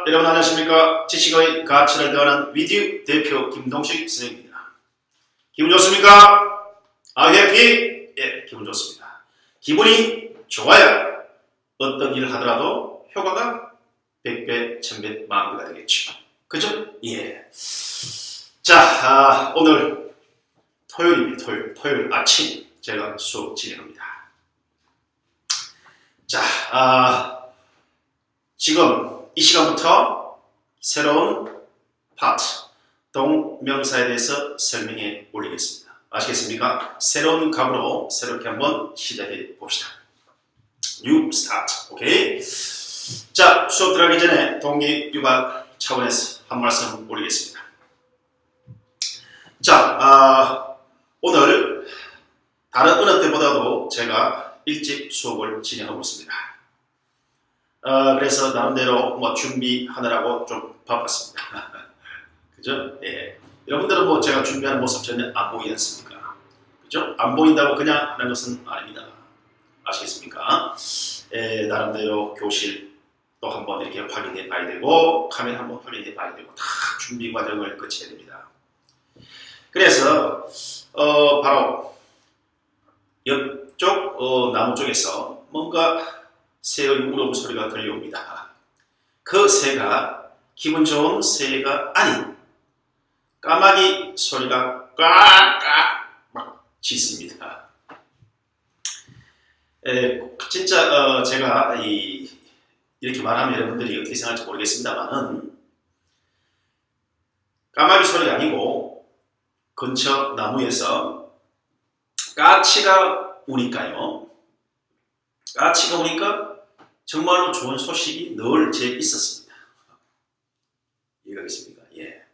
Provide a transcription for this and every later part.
여러분 안녕하십니까? 지식의 가치를 더하는 위디오 대표 김동식 선생님입니다. 기분 좋습니까? 해피? 예, 기분 좋습니다. 기분이 좋아야 어떤 일을 하더라도 효과가 100배, 1000배, 만배가 되겠죠. 그죠? 예. 자, 오늘 토요일입니다. 토요일 아침 제가 수업 진행합니다. 자, 지금 이 시간부터 새로운 파트, 동명사에 대해서 설명해 올리겠습니다. 아시겠습니까? 새로운 각으로 새롭게 한번 시작해 봅시다. New start. 오케이? 자, 수업 들어가기 전에 동기 유발 차원에서 한 말씀 올리겠습니다. 자, 오늘 다른 어느 때보다도 제가 일찍 수업을 진행하고 있습니다. 그래서 나름대로 준비하느라고 좀 바빴습니다. 그죠? 예. 여러분들은 제가 준비하는 모습 전혀 안 보이지 않습니까? 그죠? 안 보인다고 그냥 하는 것은 아닙니다. 아시겠습니까? 예, 나름대로 교실 또 한번 이렇게 확인해 봐야 되고, 카메라 한번 확인해 봐야 되고, 다 준비 과정을 거쳐야 됩니다. 그래서, 바로 옆쪽, 나무 쪽에서 뭔가 새의 울음소리가 들려옵니다. 그 새가 기분 좋은 새가 아닌 까마귀 소리가 꽉꽉 막 짖습니다. 진짜 제가 이렇게 말하면 여러분들이 어떻게 생각할지 모르겠습니다만은 까마귀 소리가 아니고 근처 나무에서 까치가 우니까요. 까치가 우니까 정말로 좋은 소식이 늘 제 있었습니다. 이해가겠습니까? 예.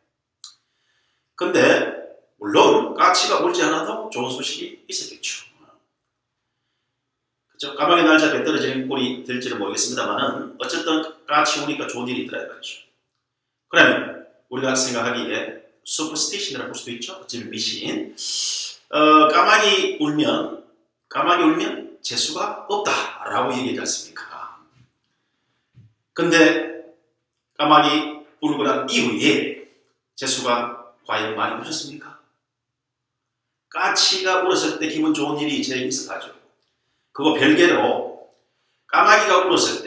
근데 물론 까치가 울지 않아도 좋은 소식이 있었겠죠. 그죠? 까마귀 날짜 배 떨어지는 꼴이 될지는 모르겠습니다만은 어쨌든 까치 우니까 좋은 일이 있더라 말이죠. 그러면 우리가 생각하기에 슈퍼스티션이라고 볼 수도 있죠. 어쩌면 미신. 까마귀 울면 재수가 없다라고 얘기하지 않습니까? 근데 까마귀 울고 난 이후에 재수가 과연 많이 오셨습니까? 까치가 울었을 때 기분 좋은 일이 제일 있었죠. 그거 별개로 까마귀가 울었을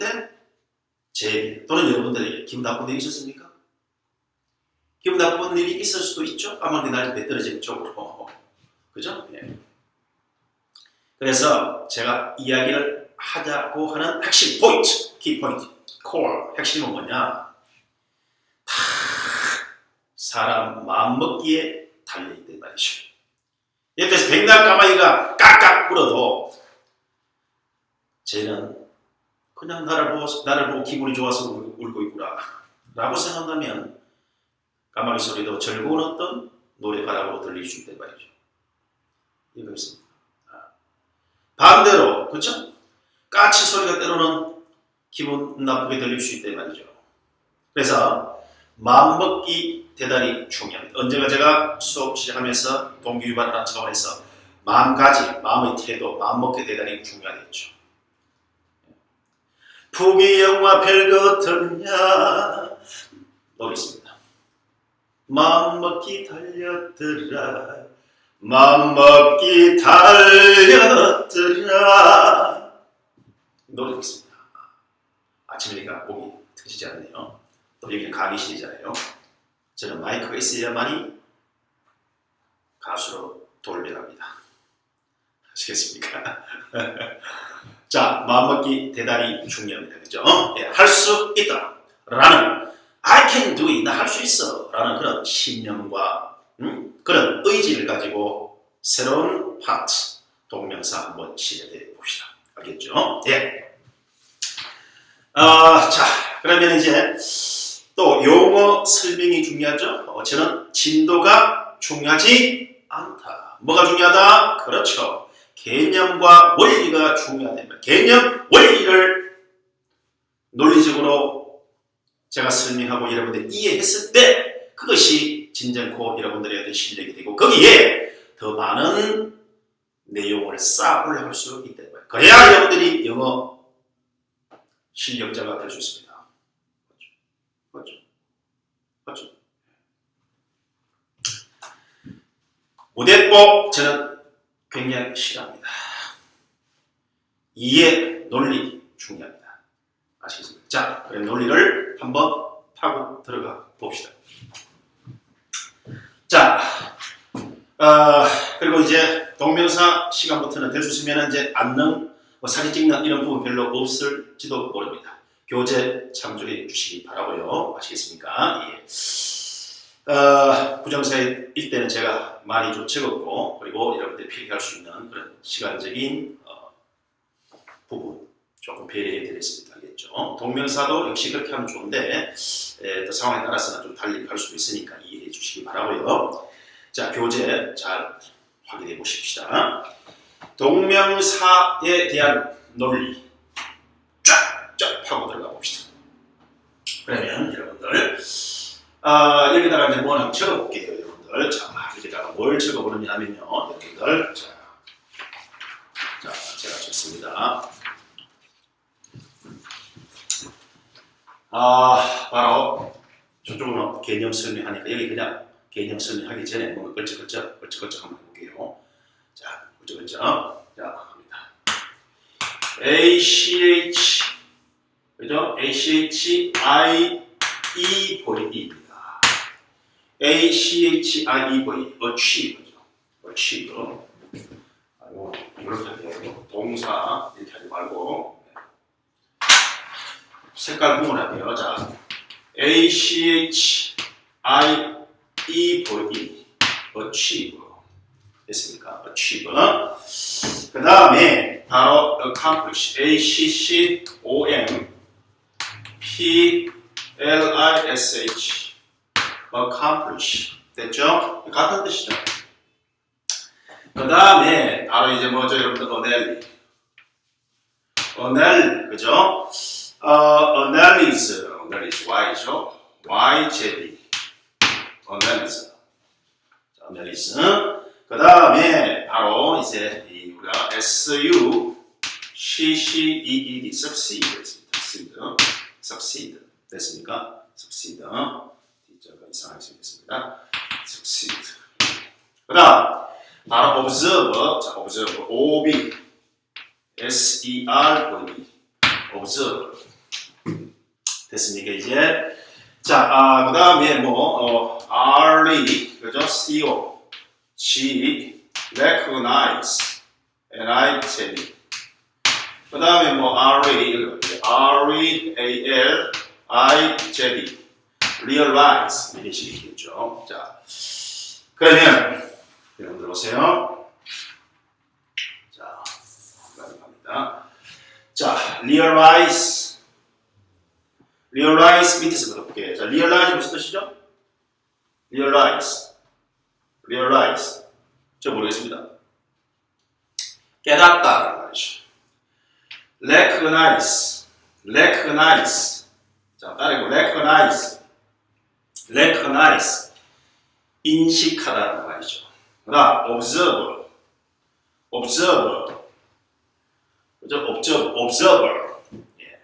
때 제게 또는 여러분들에게 기분 나쁜 일이 있었습니까? 기분 나쁜 일이 있을 수도 있죠. 까마귀 날짜 배 떨어지는 쪽으로. 그죠? 예. 그래서 제가 이야기를 하자고 하는 핵심 포인트, 키포인트, 콜, 핵심은 뭐냐? 다 사람 마음먹기에 달려있단 말이죠. 옆에서 백날 까마귀가 깍깍 울어도 쟤는 그냥 나를 보고 기분이 좋아서 울고 있구나 라고 생각하면 까마귀 소리도 즐거운 어떤 노래가락으로 들릴 수 있단 말이죠. 이거 있습니다. 반대로, 그렇죠? 까치 소리가 때로는 기분 나쁘게 들릴 수 있단 말이죠. 그래서 마음먹기 대단히 중요합니다. 언제가 제가 수업 시작하면서 동기 유발하는 차원에서 마음가짐, 마음의 태도, 마음먹기 대단히 중요하겠죠. 부귀영화 별것들냐 노래 있습니다. 마음먹기 달렸더라 맘먹기 달렸더라 노래 있습니다. 아침이니까 목이 트지지 않네요. 또 여기는 강의실이잖아요. 저는 마이크가 있어야만이 가수로 돌변합니다. 아시겠습니까? 자, 마음먹기 대단히 중요합니다. 그죠? 예, 할 수 있다 라는 I can do it, 나 할 수 있어 라는 그런 신념과 그런 의지를 가지고 새로운 파트, 동명사 한번 시작해 봅시다. 알겠죠? 예. 자, 그러면 이제 또 용어 설명이 중요하죠? 저는 진도가 중요하지 않다. 뭐가 중요하다? 그렇죠. 개념과 원리가 중요하다. 개념, 원리를 논리적으로 제가 설명하고 여러분들이 이해했을 때 그것이 진정코 여러분들의 어떤 실력이 되고 거기에 더 많은 내용을 쌓아 올라갈 수 있다. 그래야 여러분들이 영어 실력자가 될 수 있습니다. 맞죠? 맞죠? 모대법 저는 굉장히 싫어합니다. 이해, 논리 중요합니다. 아시겠습니까? 자, 그럼 논리를 한번 파고 들어가 봅시다. 자, 그리고 이제 동명사 시간부터는 될 수 있으면 이제 안능, 사진 찍는 이런 부분 별로 없을지도 모릅니다. 교재 참조해 주시기 바라고요. 아시겠습니까? 예. 부정사일 때는 제가 많이 좀 적었고, 그리고 여러분들이 필기할 수 있는 그런 시간적인 부분 조금 배려해 드렸습니다. 알겠죠? 동명사도 역시 그렇게 하면 좋은데, 또 상황에 따라서는 좀 달리 갈 수도 있으니까 이해해 주시기 바라고요. 자, 교재 잘 확인해 보십시다. 동명사에 대한 논리 쫙쫙 파고 들어가 봅시다. 그러면 여러분들 여기다가 이제 뭐 하나 적어볼게요. 여러분들 자, 여기다가 뭘 적어보느냐면요. 여러분들 자 제가 적습니다. 바로 저쪽은 개념 설명하니까 여기 그냥 개념 설명하기 전에 뭔가 걸쩍걸쩍 한번 해볼게요. 자, 걸쩍걸쩍. 자, 갑니다. ACH, 그죠? ACHIEV입니다. ACHIEV, achieve죠. achieve. 이렇게 할게요. 동사 이렇게 하지 말고 색깔 구분할게요. 자, ACHIEV, achieve. 됐습니까? achieve. 그 다음에 바로 accomplish, ACCOMPLISH, accomplish. 됐죠? 같은 뜻이죠. 그 다음에 바로 이제 뭐죠, 여러분들? analyze, 그죠? analyze, Y죠? YJD, analyze. analyze. 그 다음에 바로 이제 우리가 SUCCEED, succeed, succeed 됐습니까? succeed. 뒤자가 이상하게 생겼습니다. succeed. 그 다음 바로 observe, 자, observe, OB, SERV, observe. 됐습니까, 이제? 자, 그 다음에 RE, 그죠? CO, G, recognize, NIJ. 그 다음에 REAL, IJD, realize. 이런 식이겠죠. 자, 그러면, 여러분들 보세요. 자, 갑니다. 자, realize. realize 밑에서 볼게요. 자, realize 무슨 뜻이죠? realize. 저 모르겠습니다. 깨닫다 말이죠. recognize. 자, 따르고 recognize. 인식하다는 말이죠. 그다음 observe. 그죠? observer. 예.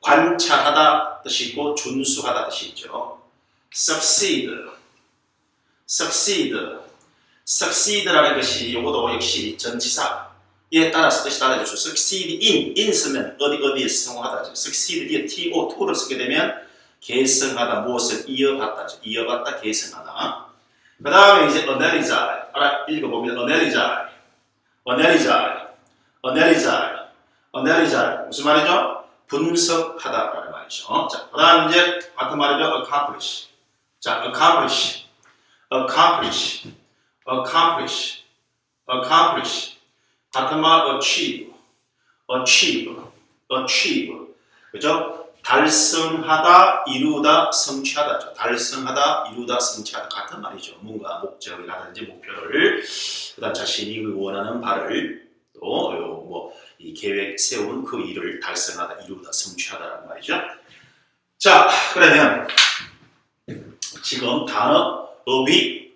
관찰하다 뜻이 있고 준수하다 뜻이 있죠. succeed라는 것이 요것도 역시 전치사에 따라서 뜻이 달라지죠. succeed in 쓰면 어디에 성공하다죠. succeed 뒤에 to를 쓰게 되면 계승하다, 무엇을 이어받다죠. 이어받다, 계승하다. 그 다음에 이제 analyze, 읽어보면 analyze 무슨 말이죠? 분석하다라는 말이죠. 자, 그 다음 이제 같은 말이죠. accomplish. 자, accomplish. 같은 말 achieve. 그죠? 달성하다, 이루다, 성취하다죠. 달성하다, 이루다, 성취하다 같은 말이죠. 뭔가 목적을 하든지 목표를, 그다음 자신이 원하는 바를 또 이 계획 세운 그 일을 달성하다, 이루다, 성취하다라는 말이죠. 자, 그러면 지금 단어 업이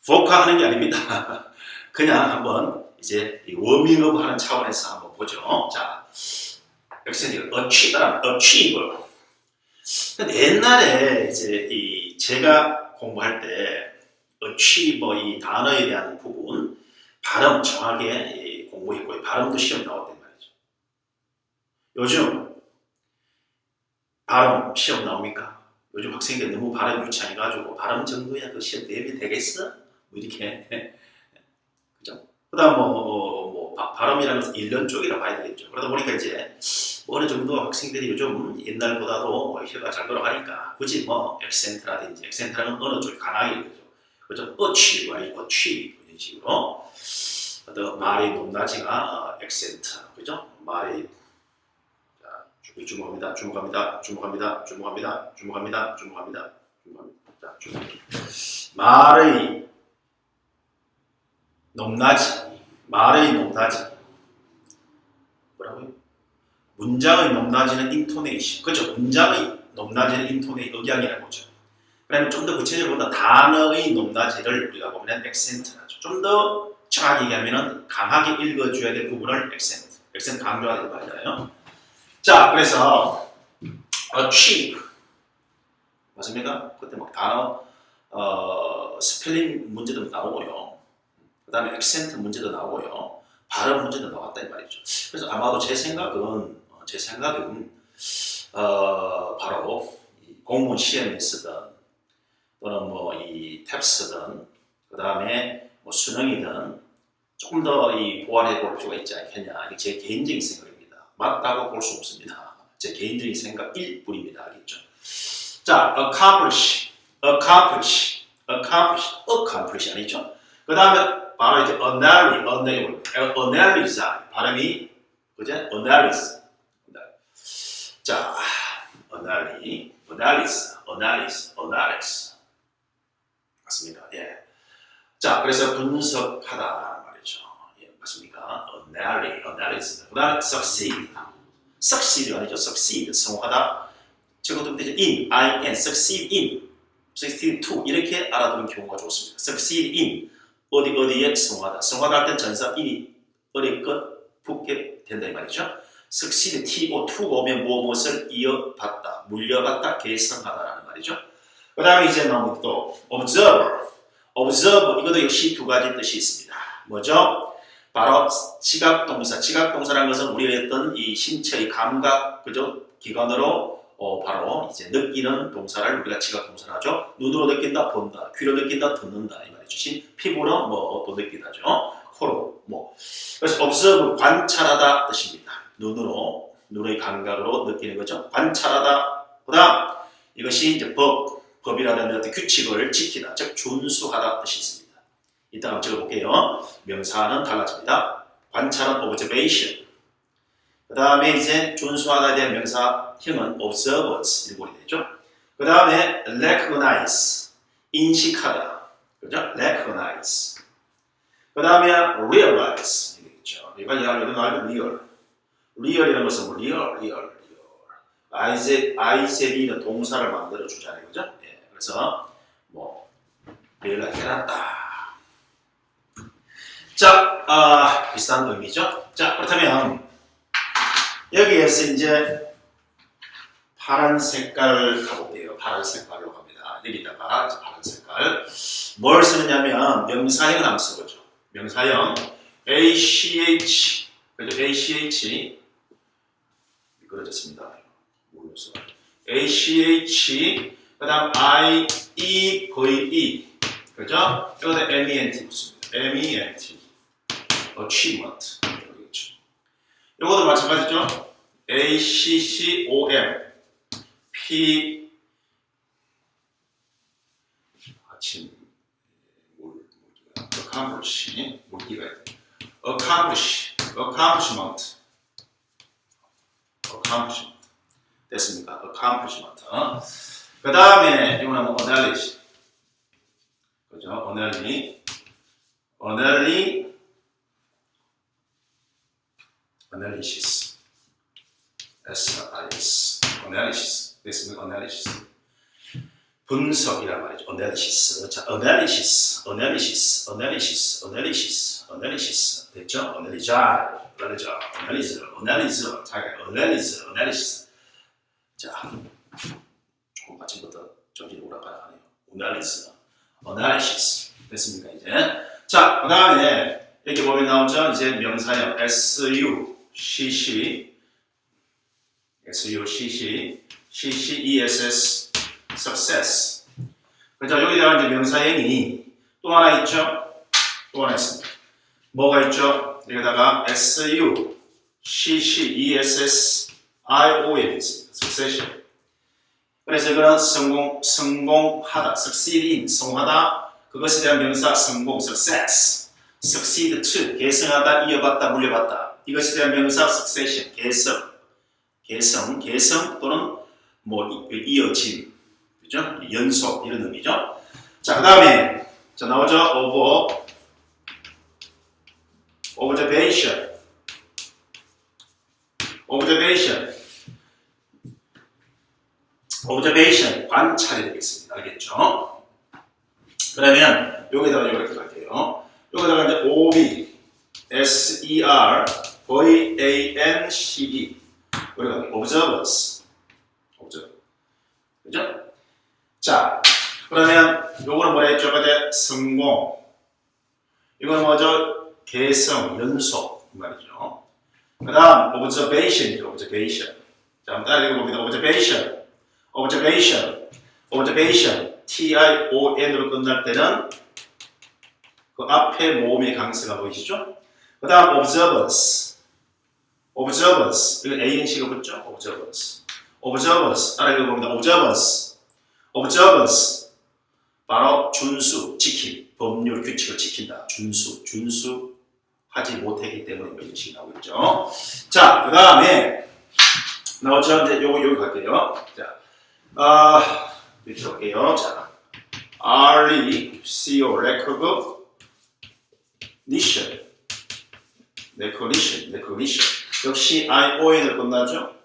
포카하는 게 아닙니다. 그냥 한번 이제 워밍업 하는 차원에서 한번 보죠. 자, 여기서 achieve. 근데 옛날에 이제 이 제가 공부할 때 achieve 이 단어에 대한 부분 발음 정확하게 공부했고요. 발음도 시험 나왔단 말이죠. 요즘 발음 시험 나옵니까? 요즘 학생들 너무 발음 유치해가지고 발음 정도야 그 시험 대비 되겠어? 뭐 이렇게 그죠? 그다음 발음이라는 것은 1년 쪽이라 봐야 되겠죠. 그러다 보니까 이제 어느 정도 학생들이 요즘 옛날보다도 혀가 잘 돌아가니까 굳이 액센트라든지 액센트라는 어느 쪽이 강하게 되죠. 그죠? 어취와 어취 이런 식으로 어떤 말의 높낮이가 액센트 그죠? 말의 주목합니다. 주목합니다. 주목합니다. 주목합니다. 주목합니다. 주목합니다. 주목합니다. 자, 주목. 말의 높낮이, 말의 높낮이. 뭐라고요? 문장의 높낮이는 인토네이션. 그렇죠? 문장의 높낮이는 인토네이션, 억양이라고 하죠. 그러면 좀 더 구체적으로 보다 단어의 높낮이를 우리가 보면 액센트라죠. 좀 더 정확히 얘기하면 강하게 읽어줘야 될 부분을 액센트. 액센트 강조해야 되는 거잖아요. 자, 그래서 achieve 맞습니까? 그때 막 단어 스펠링 문제도 나오고요. 그 다음에 액센트 문제도 나오고요. 발음 문제도 나왔다 이 말이죠. 그래서 아마도 제 생각은 바로 이 공무원 시험에 쓰든 또는 이 탭스든 그 다음에 수능이든 조금 더 이 보완해 볼 필요가 있지 않겠냐. 이게 제 개인적인 생각입니다. 맞다고 볼 수 없습니다. 제 개인적인 생각일 뿐입니다. 알겠죠? 자, accomplish 아니죠? 그 다음에 바로 이제 analyze 발음이 그죠? analyze 자, analyze 맞습니다. 예. 자, 그래서 분석하다 말이죠. 예, 맞습니까? analyze 그 다음에 succeed 아니죠? succeed 성공하다 저것도 이제 in succeed to 이렇게 알아두는 경우가 좋습니다. succeed in 어디에 성공하다 할 땐 전사 in이 어디 것 붙게 된다 이 말이죠. succeed to가 오면 무엇을 이어받다 물려받다 개성하다라는 말이죠. 그 다음에 이제 나오는 또 observe 이것도 역시 두 가지 뜻이 있습니다. 뭐죠? 바로 지각동사라는 것은 우리가 했던 이 신체의 감각 그죠? 기관으로 바로 이제 느끼는 동사를 우리가 지각동사를 하죠. 눈으로 느낀다, 본다, 귀로 느낀다, 듣는다 이 말이죠. 피부로 또 느끼다죠. 코로 그래서 observe 관찰하다 뜻입니다. 눈의 감각으로 느끼는 거죠. 관찰하다. 그다음 이것이 이제 법이라든지 어떤 규칙을 지키다, 즉 준수하다 뜻이 있습니다. 이따 한번 적어볼게요. 명사는 달라집니다. 관찰은 observation. 그 다음에 이제 준수하다에 대한 명사형은 observance 일본이 되죠. 그 다음에 recognize 인식하다, 그죠? recognize. 그 다음에 realize 이겠죠. 이건 이야기하는 말은 real이라는 것은 real. IZB는 동사를 만들어 주잖아요, 그죠? 예, 그래서 realize 해놨다. 자, 비슷한 의미죠. 자, 그렇다면 여기에서 이제 파란 색깔 가볼게요. 파란 색깔로 갑니다. 여기다가 파란 색깔 뭘 쓰느냐면 명사형은 한번 써보죠. 명사형 ACH 그죠? ACH 미끄러졌습니다. ACH 그 다음 IEVE 그죠? 여기다 MENT 붙습니다. MENT achievement 이것도 마찬가지죠. ACCOM 아침 accomplishment 됐습니까? accomplishment 그 다음에 이거는 analysis 그죠? analysis analysis 됐습니까? analysis 분석이란 말이죠. analysis 자, analysis 됐죠? analysis 자, 아침부터 정신이 오락가락하네요. analysis 됐습니까 이제? 자, 그 다음에 여기 보면 나오죠. 이제 명사형 SUCC success. 그죠? 여기다가 이제 명사형이 또 하나 있죠? 또 하나 있습니다. 뭐가 있죠? 여기다가 SUCCESSION 있습니다. succession. 그래서 이거는 성공하다, succeed in, 성공하다, 그것에 대한 명사 성공, success, succeed to, 계승하다, 이어받다, 물려받다, 이것에 대한 명사 succession, 계승 또는 뭐 이어짐, 그죠? 연속 이런 의미죠. 자, 그 다음에 자 나오죠. observation 관찰이 되겠습니다. 알겠죠? 그러면 여기다가 이렇게 갈게요. 여기다가 이제 observance 우리가 observance 그죠? 자, 그러면 요거는 뭐라 했죠? 어제 성공. 이건 뭐죠? 개성, 연속 이 말이죠. 그 다음 observation이죠. observation. 자, 한번 따라 읽어봅니다. observation. TION으로 끝날 때는 그 앞에 모음의 강세가 보이시죠? 그 다음 observance. 이건 ANC가 붙죠? observance. 따라 읽어봅니다. observance. 바로 준수, 지킴, 법률, 규칙을 지킨다. 준수하지 못했기 때문에 이런 식이 나오고 있죠. 자, 그 다음에 나오죠. 이제 여기 갈게요. 자, 밑으로 갈게요. 자, RECO, recognition. 역시 ION을 끝나죠.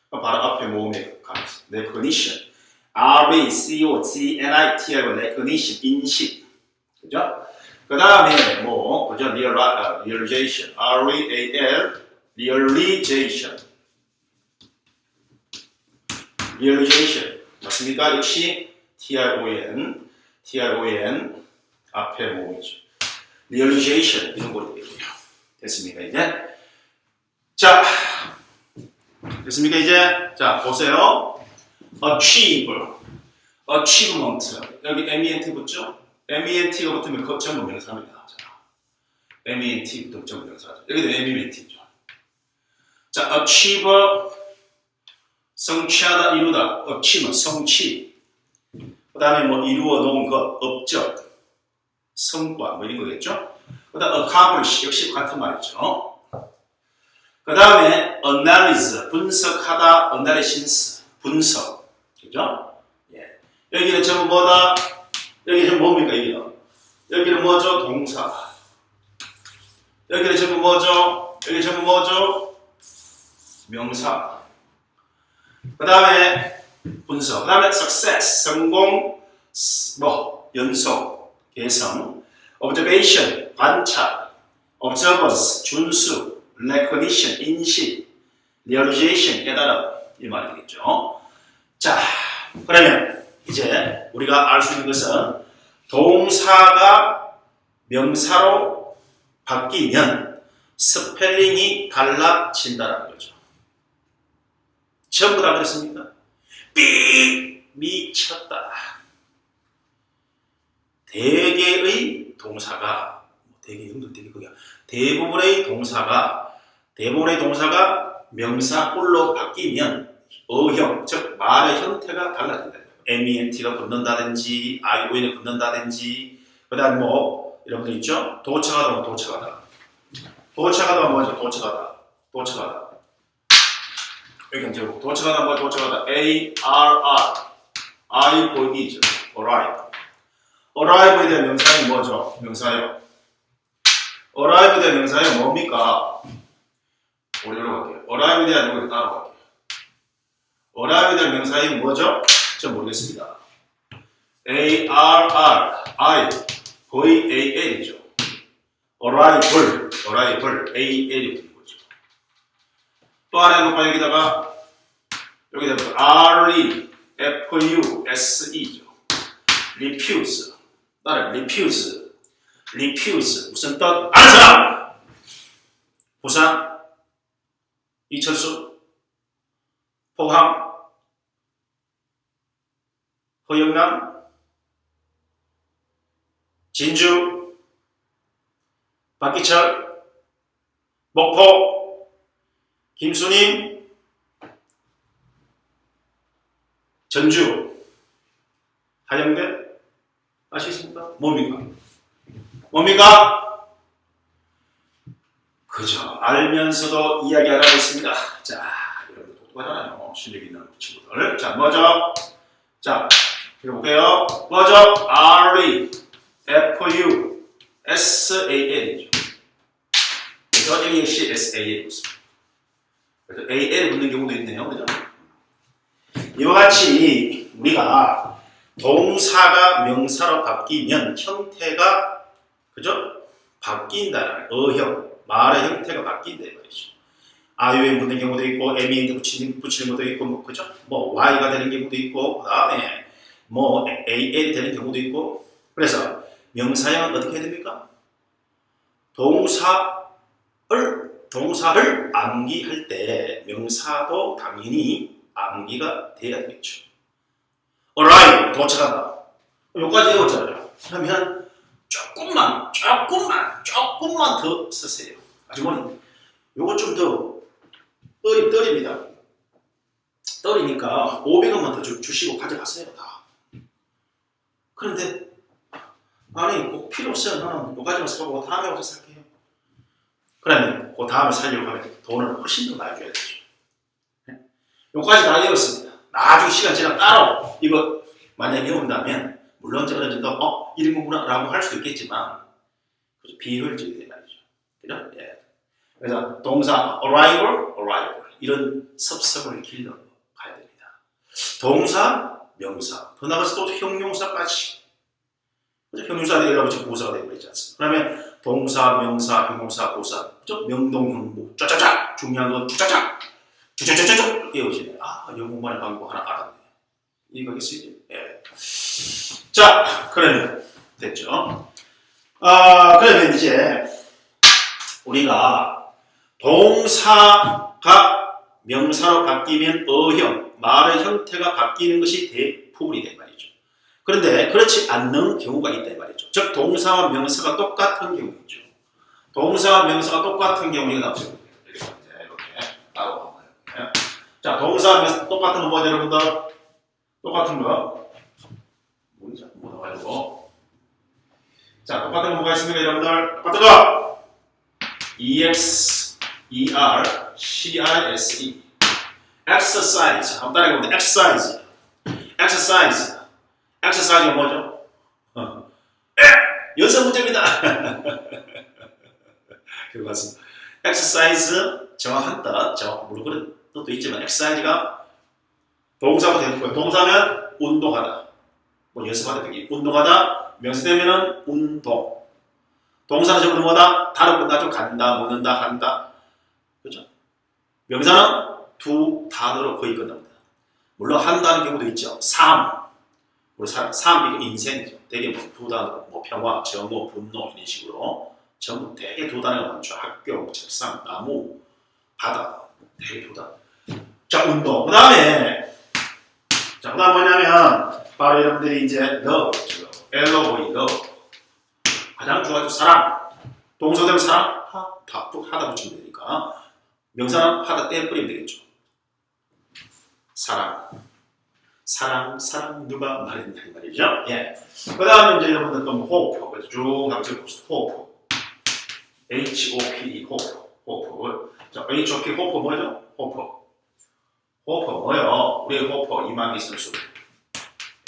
바로 앞에 모음의 강세. recognition. RECOGNIT하고 recognition, 인식. 그죠? 그 다음에 뭐, 그죠? realization. realization. 맞습니까? 역시 TRON 앞에 모음이죠. realization 이런 걸로 되겠고요. 됐습니까 이제? 자, 됐습니까 이제? 자, 보세요. achievement. 여기 MENT 붙죠? MENT가 붙으면 그 전부 명사입니다. MENT 붙으면 전부 명사죠. 여기도 MENT죠. 자, achieve, 성취하다, 이루다. achievement, 성취. 그 다음에 뭐 이루어 놓은 것, 업적, 성과, 뭐 이런 거겠죠? 그 다음 accomplish, 역시 같은 말이죠. 그 다음에 analyze, 분석하다, analysis, 분석. 그죠? 예. 여기는 전부 뭐다? 여기는 뭡니까, 여기는 뭐죠? 동사. 여기는 전부 뭐죠? 명사. 그 다음에 분석. 그 다음에 success, 성공, 뭐, 연속, 개성. observation, 관찰. observance, 준수. recognition, 인식. realization, 깨달음. 이 말이 되겠죠. 자, 그러면 이제 우리가 알 수 있는 것은 동사가 명사로 바뀌면 스펠링이 달라진다는 거죠. 전부 다 그렇습니까? 삑! 미쳤다. 대부분의 동사가 명사꼴로 바뀌면 어형, 즉 말의 형태가 달라진다. MENT가 붙는다든지, ION이 붙는다든지, 그 다음 뭐 여러분들 있죠? 도착하다. 도착하다 뭐죠? 도착하다. 여기 이제 도착하다 뭐죠? 도착하다. ARR, I 보이죠? arrive에 대한 명사는 뭐죠? 명사요. arrive에 대한 명사는 뭡니까? 우리로 갈게요. arrive에 대한 이걸 따로 갈게요. arrive에 대한 명사이 뭐죠? 저 모르겠습니다. ARR, 거의 AL이죠. arrival, AL이 붙는 거죠. 또 하나 해볼까? 여기다가 RE, F-U-S-E죠. refuse. 나는 refuse. refuse. 무슨 뜻? 아는 사람! 부산, 이철수, 포항, 허영남, 진주, 박기철, 목포, 김수님, 전주, 하영대, 아시겠습니까? 뭡니까? 뭡니까? 그죠. 알면서도 이야기하라고 있습니다. 자, 여러분 똑똑하잖아요. 실력 있는 친구들. 자, 뭐죠? 자, 해볼게요. 뭐죠? R-E, F-U, S-A-L이죠. 그래서 여기 역시 S-A-L 붙습니다. 그래서 A-L 붙는 경우도 있네요. 그죠? 이와 같이 우리가 동사가 명사로 바뀌면 형태가 그죠? 바뀐다는 어형, 말의 형태가 바뀐다 말이죠. 아유에 붙는 경우도 있고 에미엔드 붙이는 것도 있고 뭐 그죠? 뭐 Y가 되는 경우도 있고 그다음에 뭐 AL이 되는 경우도 있고 그래서 명사형은 어떻게 해야 됩니까? 동사를 암기할 때 명사도 당연히 암기가 돼야 되겠죠. arrive, 도착하다. 여기까지 외웠잖아요. 그러면 조금만 더 쓰세요. 아주머니, 요거 좀 더 떨입니다. 떨이니까 500원만 더 주시고 가져가세요. 다. 그런데 아니 꼭 필요 없어요. 나는 요까지만 사고 다음에 와서 살게요. 그러면 그 다음에 살려고 하면 돈을 훨씬 더 많이 줘야 되죠. 요까지 다 외웠습니다. 나중에 시간 지나면 따로 이거 만약에 외운다면 물론 제가 어느 정도 이런 거구나 라고 할 수도 있겠지만 비효율적이다 말이죠. 그죠? 예. 그래서 동사 arrival 이런 섭섭을 길러 가야 됩니다. 동사, 명사, 더 나가서 또 형용사까지. 형용사가 되려고 지금 고사가 되고 있지 않습니까? 그러면 동사, 명사, 형용사, 고사, 명동, 형부, 쫙쫙쫙 중요한 건 쫙쫙쫙 쫙쫙쫙쫙 외우시네. 아, 영문만의 방법 하나 알았네. 이해가겠어요? 예. 자, 그러면 됐죠? 그러면 이제 우리가 동사가 명사로 바뀌면 어형, 말의 형태가 바뀌는 것이 대부분이 된 말이죠. 그런데 그렇지 않는 경우가 있다 말이죠. 즉 동사와 명사가 똑같은 경우죠. 동사와 명사가 똑같은 경우가 나오죠. 이렇게 따로 보면. 자, 동사와 명사 똑같은 거 뭐죠, 여러분들? 똑같은 거. 뭐죠? 뭐 나와가지고. 자, 똑같은 거 뭐가 있습니까, 여러분들? 똑같은 거. EXERCISE. exercise. 한번 따라해보면 exercise. exercise가 뭐죠? 연습 문제입니다. 그거 같습니다. exercise 정확한 뜻, 물론 그런 뜻도 있지만 exercise가 동사가 되는 거예요. 동사면 운동하다. 뭐 연습하다 되기. 운동하다. 명사되면은 운동. 동사는 전부 뭐다? 다른 끝나죠. 간다, 먹는다, 한다. 그렇죠? 명사는 두 단어로 거의 끝납니다. 물론 한다는 경우도 있죠. 삶. 우리 삶 이거 인생이죠. 되게 두 단어, 뭐 평화, 정오, 분노 이런 식으로 전부 되게 두 단어가 많죠. 학교, 책상, 나무, 바다. 되게 두 단어. 자, 운동. 그 다음에 뭐냐면 바로 여러분들이 이제 love죠. love. 가장 좋아하는 사랑. 동사 되면 사랑, 하다 붙이면 되니까. 명사는 하다 떼버리면 되겠죠. 사랑 누가 말했냐 이 말이죠. 예. 그 다음에 이제 여러분들 또 호흡, 그래서 쭉 함께 봅시다. 호흡. HOPE 호흡. 자, HOP 호흡 뭐죠? 호흡 뭐요? 우리의 호흡 이만희 선수.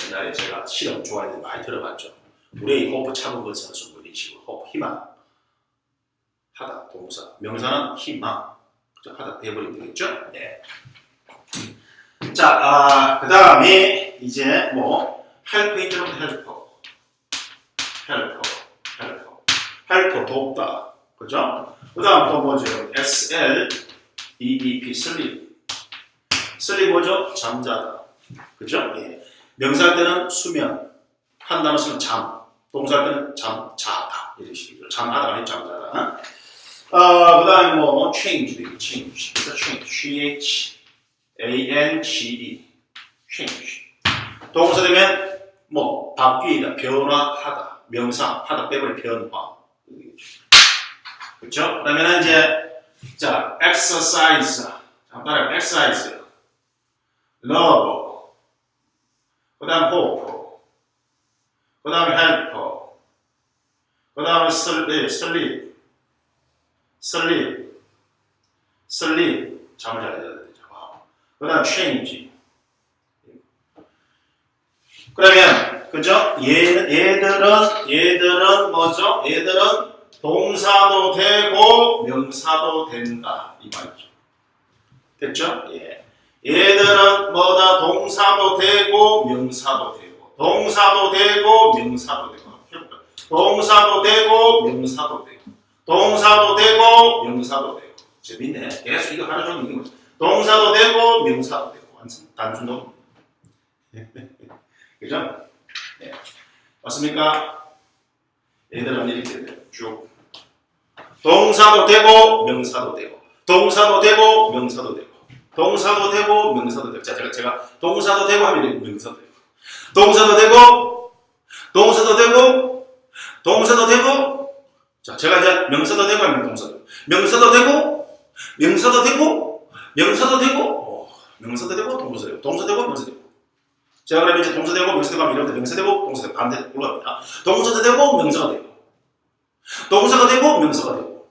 옛날에 제가 실험 좋아했는데 많이 들어봤죠. 우리의 호흡 차범근 선수 이런 식으로 호흡 희망. 하다 동사. 명사는 희망. 하다 해버리면 되겠죠? 네. 자, 그 다음에 이제 뭐 help인 줄 help 돕다. 그죠? 그 다음 또 뭐죠? SLEEP sleep 뭐죠? 잠자다. 그죠? 예. 명사할 때는 수면, 한 단어 쓰면 잠, 동사할 때는 자다. 이런 식이죠. 잠하다 아니면 잠자다. 그 다음에 뭐, change. 그래서 change. C-H-A-N-G-E. change. 동사 되면, 뭐, 바뀌다, 변화하다. 명사, 하다 빼버린 변화. 그렇죠? 그러면 이제, 자, exercise. 잠깐, exercise. love. 그 다음 hope. 그 다음에 help. 그 다음에 sleep. 잠을 자야 되죠. 그 다음 change. 그러면, 그죠? 얘들은 뭐죠? 얘들은 동사도 되고, 명사도 된다. 이 말이죠. 됐죠? 예. 얘들은 뭐다? 동사도 되고, 명사도 되고. 동사도 되고, 명사도 되고. 동사도 되고, 명사도 되고. 동사도 되고, 명사도 되고. 재밌네. 계속 이거 하나 좀 읽는 거죠. 동사도 되고, 명사도 되고. 단순 동사. 그죠? 네. 맞습니까? 얘들은 이렇게 돼요. 쭉. 동사도 되고, 명사도 되고. 동사도 되고, 명사도 되고. 동사도 되고, 명사도 되고. 자, 제가 동사도 되고 하면 명사도 되고. 동사도 되고, 동사도 되고, 동사도 되고. 자, 제가 이제 명사도 되고 하면 동사도 되고. 명사도 되고, 명사도 되고, 명사도 되고, 명사도 되고, 동사 되고. 동사 되고, 명사 되고. 자, 그러면 이제 동사 되고, 명사 되고 하면 이런데 명사 되고, 동사 되고. 반대 올라갑니다. 동사도 되고, 명사가 되고. 동사가 되고, 명사가 되고.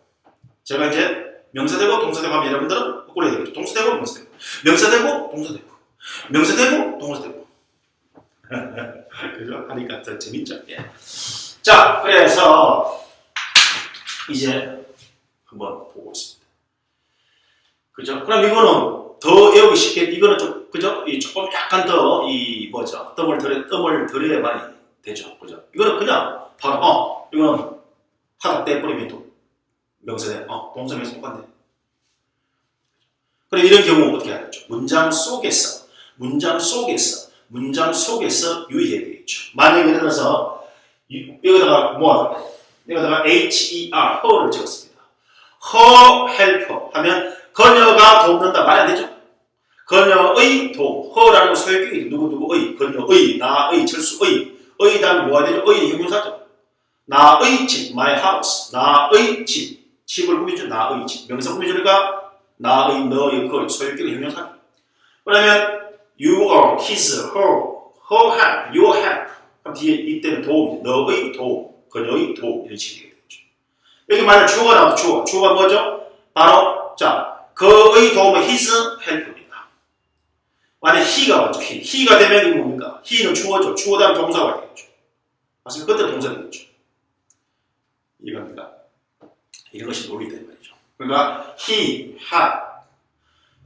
제가 이제 명사 되고, 동사 되고 하면 여러분들은 꼴이 되겠죠. 동사 되고, 명사 되고. 명사 되고, 동사 되고. 명사 되고, 동사 되고. 그죠? 하니까 더 재밌죠? 예. 자, 그래서 이제 한번 보고 있습니다. 그죠? 그럼 이거는 더 외우기 쉽게, 이거는 좀, 그죠? 조금 약간 더, 뭐죠? 뜸을 들여야만이 되죠. 그죠? 이거는 그냥, 바로, 이거는 하다 떼버리면 또 명사돼. 동사 명사 똑같네. 그래, 이런 경우 어떻게 하겠죠? 문장 속에서 유의해야 되겠죠. 만약에 예를 들어서, 여기다가 뭐하다? 여기다가 her, her를 적었습니다. her helper 하면 그녀가 돕는다 말이 안 되죠? 그녀의 도움, her라는 소유격이 누구의, 그녀의, 나의, 철수의, 의 다음에 뭐가 되죠? 의의 형용사죠. 나의 집, my house, 나의 집, 집을 꾸며줘, 나의 집. 명사 꾸며주니까 나의, 너의, 그 소유격의 형용사죠. 그러면 you are his, her help, your help. 그럼 뒤에 이때는 도움, 너의 도움, 그녀의 도움 이런 식이 되겠죠. 여기 만약 주어가 나와도 주어가 뭐죠? 바로 자 그의 도움은 his help입니다. 만약 he가 왔죠. he가 되면 이게 뭡니까? he는 주어죠. 주어 다음 동사가 되겠죠. 맞습니까? 그때 동사 되겠죠. 이겁니다. 이런 것이 논리된 말이죠. 그러니까 he had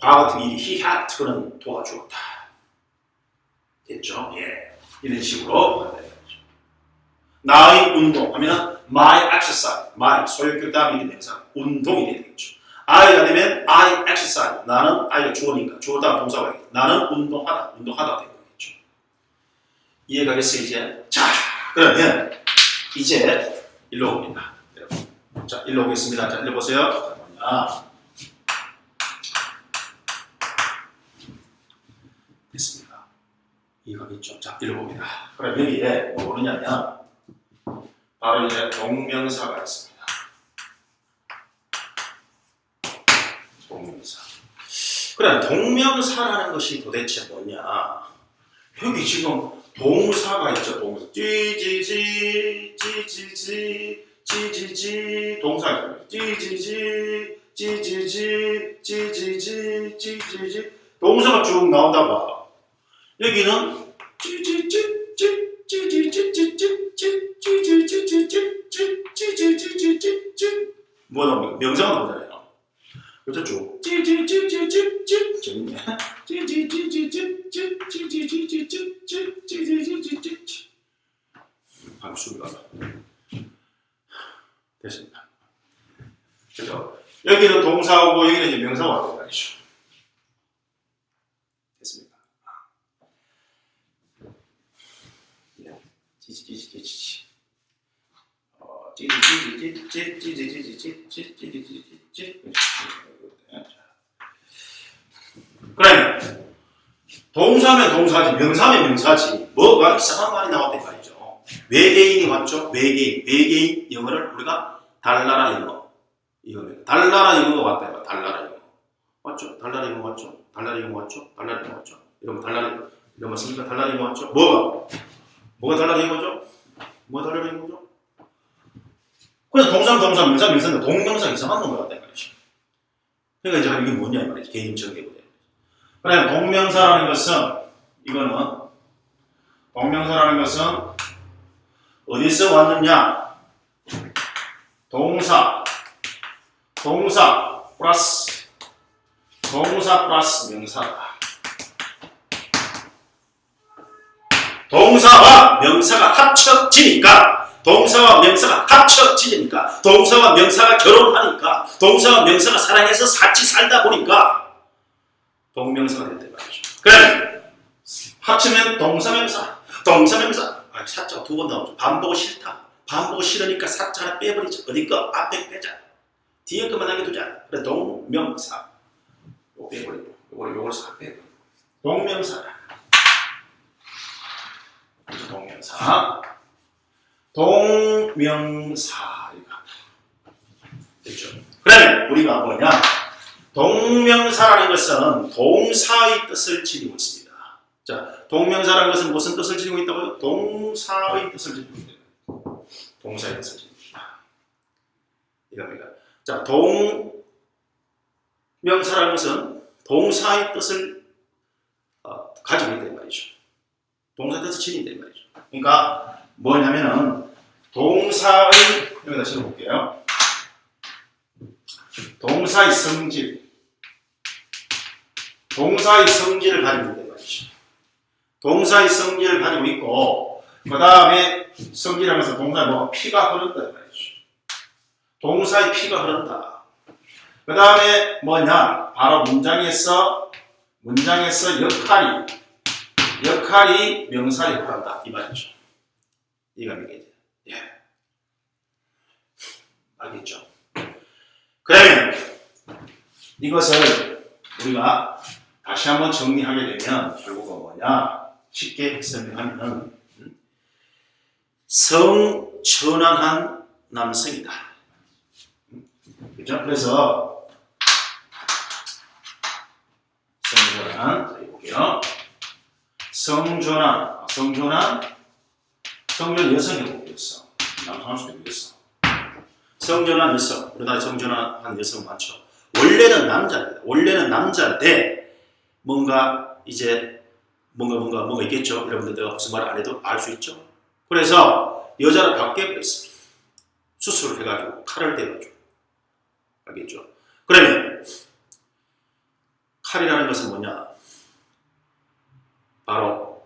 과거 같은 일이 he had 그는 도와주었다. 됐죠? 예. 이런 식으로 만들어야죠. 나의 운동 하면 my exercise, my 소유격 다음 이름 명사 운동이 되겠죠. I가 되면 I exercise, 나는 I가 주어니까 주어 다음 동사가 되겠죠. 나는 운동하다 되겠죠. 이해가겠어요 이제? 자, 그러면 이제 일로 옵니다. 자, 일로 오겠습니다. 자, 일로 보세요. 됐습니다. 이거겠죠. 자, 일로 봅니다. 그럼 여기에 뭐 오느냐면 바로 이제 동명사가 있습니다. 동명사. 그럼 동명사라는 것이 도대체 뭐냐? 여기 지금 동사가 있죠. 동사. 찌지지 동사잖아요. 찌지지 동사가 쭉 나오다가 여기는 뭐 나옵니까? 명사가 나오잖아요. 그렇죠? 쭉 재밌네. 방수가 됐습니다. 그죠? 여기는 동사하고 여기는 이제 명사가 왔단 말이죠. 됐습니다. 그래. 동사면 동사지, 명사면 명사지. 뭐가 이상한 말이 나왔단 말이죠. 외계인이 왔죠. 외계인 영어를 우리가 달나라 영어. 이겁니다. 달나라 영어가 왔다 이거. 달나라 영어. 맞죠? 달나라 영어 왔죠? 달나라 영어 왔죠? 달나라 영어 왔죠? 이러면 달나라 이런 거 씁니까? 달나라 영어 왔죠? 뭐가 달나라 영어죠? 뭐가 달나라 영어죠? 그냥 동사, 명사인데 동명사 이상한 놈이 왔다 이 말이죠. 그러니까 이제 이게 뭐냐 이 말이죠. 개인 정의보다. 그래, 동명사라는 것은 어디서 왔느냐? 동사 플러스 명사다. 동사와 명사가 합쳐지니까, 동사와 명사가 결혼하니까, 동사와 명사가 사랑해서 같이 살다 보니까 동명사가 됐단 말이죠. 그래, 합치면 동사명사. 사자가 두 번 나오죠. 반복이 싫다. 반복이 싫으니까 사자 하나 빼버리자. 어디 거 앞에 빼자. 뒤에 것만 하게 두자. 그래, 동명사. 요거 빼버리고, 요걸 싹 빼버리고. 동명사. 됐죠? 그러면 우리가 뭐냐? 동명사라는 것은 동사의 뜻을 지니고 있습니다. 자, 동명사라는 것은 무슨 뜻을 지니고 있다고요? 동사의 뜻을 지니고 있다. 동사의 뜻을 지니고 있다. 이겁니다. 자, 동명사라는 것은 동사의 뜻을 가지고 있다 말이죠. 동사의 뜻을 지닌다 말이죠. 그러니까 뭐냐면은 동사의, 여기다 실어볼게요. 동사의 성질을 가지고 있단 말이죠. 동사의 성질을 가지고 있고, 그 다음에 성질하면서 동사에 피가 흐른다 말이죠. 동사의 피가 흐른다. 그 다음에 뭐냐? 바로 문장에서 역할이 명사에 흐른다 이 말이죠. 이해가 되겠죠? 예. 알겠죠? 그러면 이것을 우리가 다시 한번 정리하게 되면 결국은 뭐냐? 쉽게 설명하면 성전환한 남성이다. 그죠? 그래서 성전환 해볼게요. 성전환 여성이 보겠어. 남성 할 수도 있겠어. 성전환 여성, 우리나라에 성전환한 여성 많죠. 원래는 남자인데 뭔가 있겠죠. 여러분들 내가 무슨 말 안 해도 알 수 있죠. 그래서 여자를 바뀌어버렸습니다. 수술을 해가지고 칼을 대가지고. 알겠죠. 그러면 칼이라는 것은 뭐냐? 바로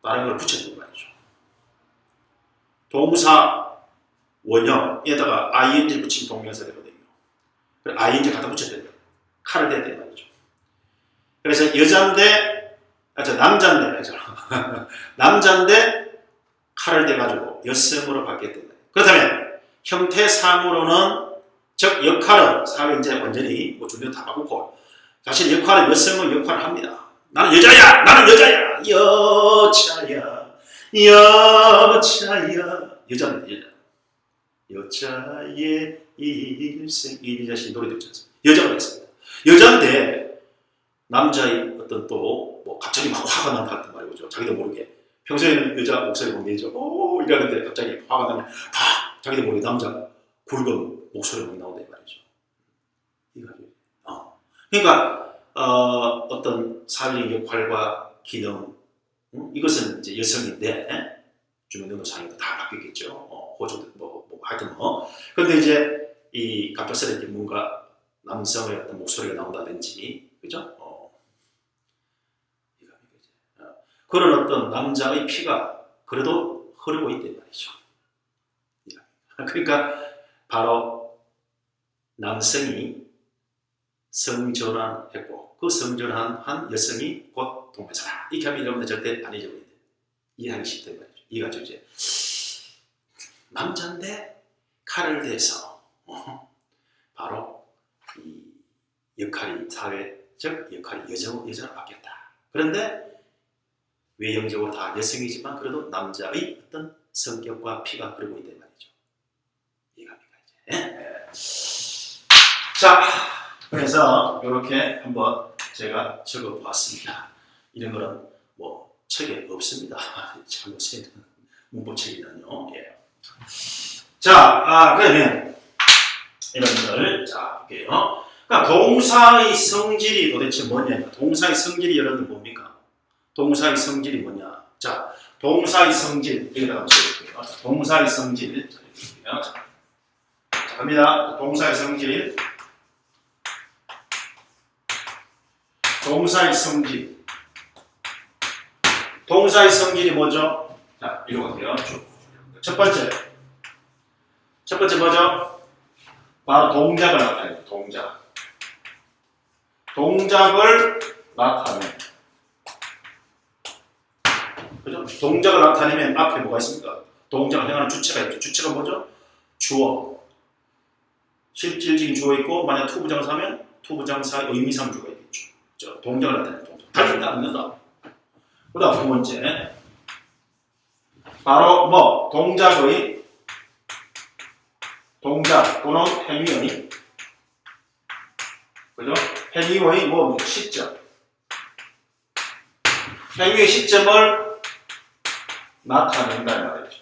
다른 걸 붙였단 말이죠. 동사 원형에다가 ing 붙인 동명사 되거든요. ing 갖다 붙였단 말이에요. 칼을 댔단 말이죠. 그래서 남자인데 칼을 대가지고 여성으로 바뀌었단 말이에요. 그렇다면 형태상으로는, 즉 역할은 사회 이제 완전히 존재 다 바꾸고 자신의 역할은 여성의 역할을 합니다. 나는 여자야. 여자입니다. 여자의 일생 이자신 노래 듣지 않습니까? 여자가 됐습니다. 여자인데 남자의 어떤 또 갑자기 막 화가 난다 했단 말이죠. 자기도 모르게. 평소에는 여자 목소리 보내죠. 오 이러는데 갑자기 화가 나면 자기도 모르게 남자 굵은 목소리가 나온다 이 말이죠. 그러니까 어떤 사회적 역할과 기능 이것은 이제 여성인데 주민등록상에도 다 바뀌었겠죠. 호주도 하여튼 그런데 이제 이 갑작스럽게 뭔가 남성의 어떤 목소리가 나온다든지, 그죠? 그런 어떤 남자의 피가 그래도 흐르고 있단 말이죠. 그러니까 바로 남성이 성전환했고 그 성전환한 여성이 곧 동명사다. 이렇게 하면 여러분들 절대 안 잊어버린다. 이해하기 쉽단 말이죠. 이해가죠 이제. 남자인데 칼을 대서 바로 이 역할이 사회적 역할이 여자로 바뀌었다. 그런데 외형적으로 다 여성이지만 그래도 남자의 어떤 성격과 피가 흐르고 있단 말이죠. 이해갑니까 이제? 자, 그래서 이렇게 한번 제가 적어보았습니다. 이런 거는 뭐 책에 없습니다. 참고서는 문법책이라뇨. 예. 자, 그러면 이런 것을 자 볼게요. 그러니까 동사의 성질이 도대체 뭐냐? 동사의 성질이 여러분들 뭡니까? 동사의 성질이 뭐냐? 자, 동사의 성질 여기다가 적을게요. 동사의 성질 자, 갑니다. 동사의 성질. 동사의 성질. 동사의 성질이 뭐죠? 자, 읽어볼게요. 첫 번째 뭐죠? 바로 동작을 나타내요. 동작을 나타내. 그죠? 동작을 나타내면 앞에 뭐가 있습니까? 동작을 행하는 주체가 있죠. 주체가 뭐죠? 주어. 실질적인 주어 있고, 만약 투부정사면 투부정사의 의미상주가 있겠죠. 그죠? 동작을 나타내는 동작. 달린다, 않는다. 그 다음 두 번째. 바로 뭐? 동작 또는 행위의 그죠? 행위의 뭐 시점. 행위의 시점을 나타낸다 말이죠.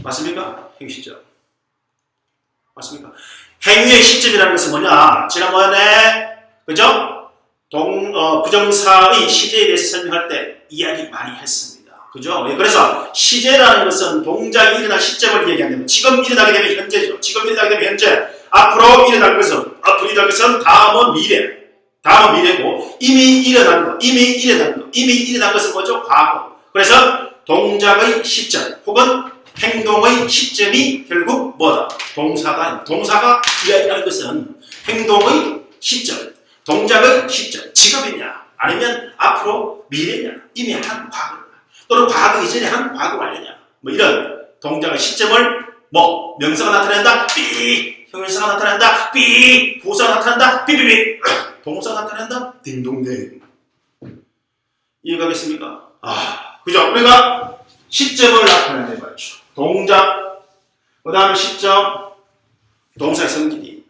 맞습니까? 행위 시점. 맞습니까? 행위의 시점이라는 것은 뭐냐? 지난번에 그죠? 부정사의 시제에 대해서 설명할 때 이야기 많이 했습니다. 그죠? 그래서 시제라는 것은 동작이 일어날 시점을 얘기하는 지금 일어나게 되면 현재죠. 지금 일어나게 되면 현재. 앞으로 일어날 것은 다음은 미래고 이미 일어난 것은 뭐죠? 과거. 그래서 동작의 시점 혹은 행동의 시점이 결국 뭐다? 동사다. 동사가 이야기하는 것은 행동의 시점, 동작의 시점, 지금이냐 아니면 앞으로 미래냐, 이미 한 과거냐 또는 과거 이전에 한 과거 완료냐 뭐 이런 동작의 시점을 뭐 명사가 나타낸다 삐, 형용사가 나타낸다 삐, 부사가 나타낸다 삐삐삐, 동사가 나타낸다 딩동댕. 이해가겠습니까? 그죠? 그러니까 시점을 나타낸다 말이죠. 동작, 그 다음에 시점, 동사의 성질이.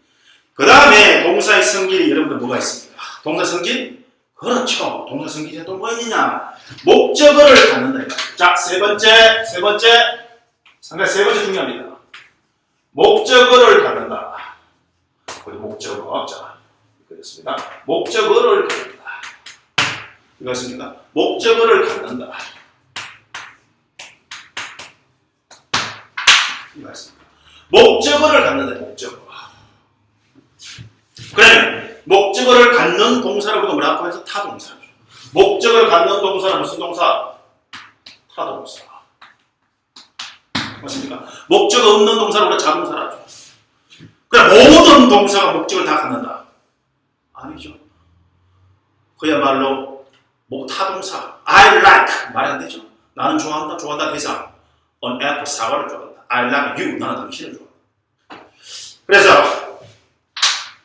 그 다음에 동사의 성질이 여러분들 뭐가 있습니까? 동사 성질? 그렇죠. 동사 성질이 또 뭐 있느냐? 목적어를 갖는다 이거죠. 자, 세 번째 상당히 세 번째 중요합니다. 목적어를 갖는다. 우리 목적어. 자, 그렇습니다. 목적어를 갖는다. 이거였습니까? 목적어를 갖는다. 이거였습니다. 목적어를 갖는다. 목적어. 그러면 목적어를 갖는 동사를 우리가 뭐라고 해서 타동사죠. 목적을 갖는 동사는 무슨 동사? 타동사. 맞습니까? 목적어 없는 동사를 우리가 자동사라죠. 그럼 모든 동사가 목적을 다 갖는다. 아니죠. 그야말로 타동사. I like 말이 안 되죠. 나는 좋아한다 대상. An apple 사과를 좋아한다. I like you 나는 당신을 좋아한다. 그래서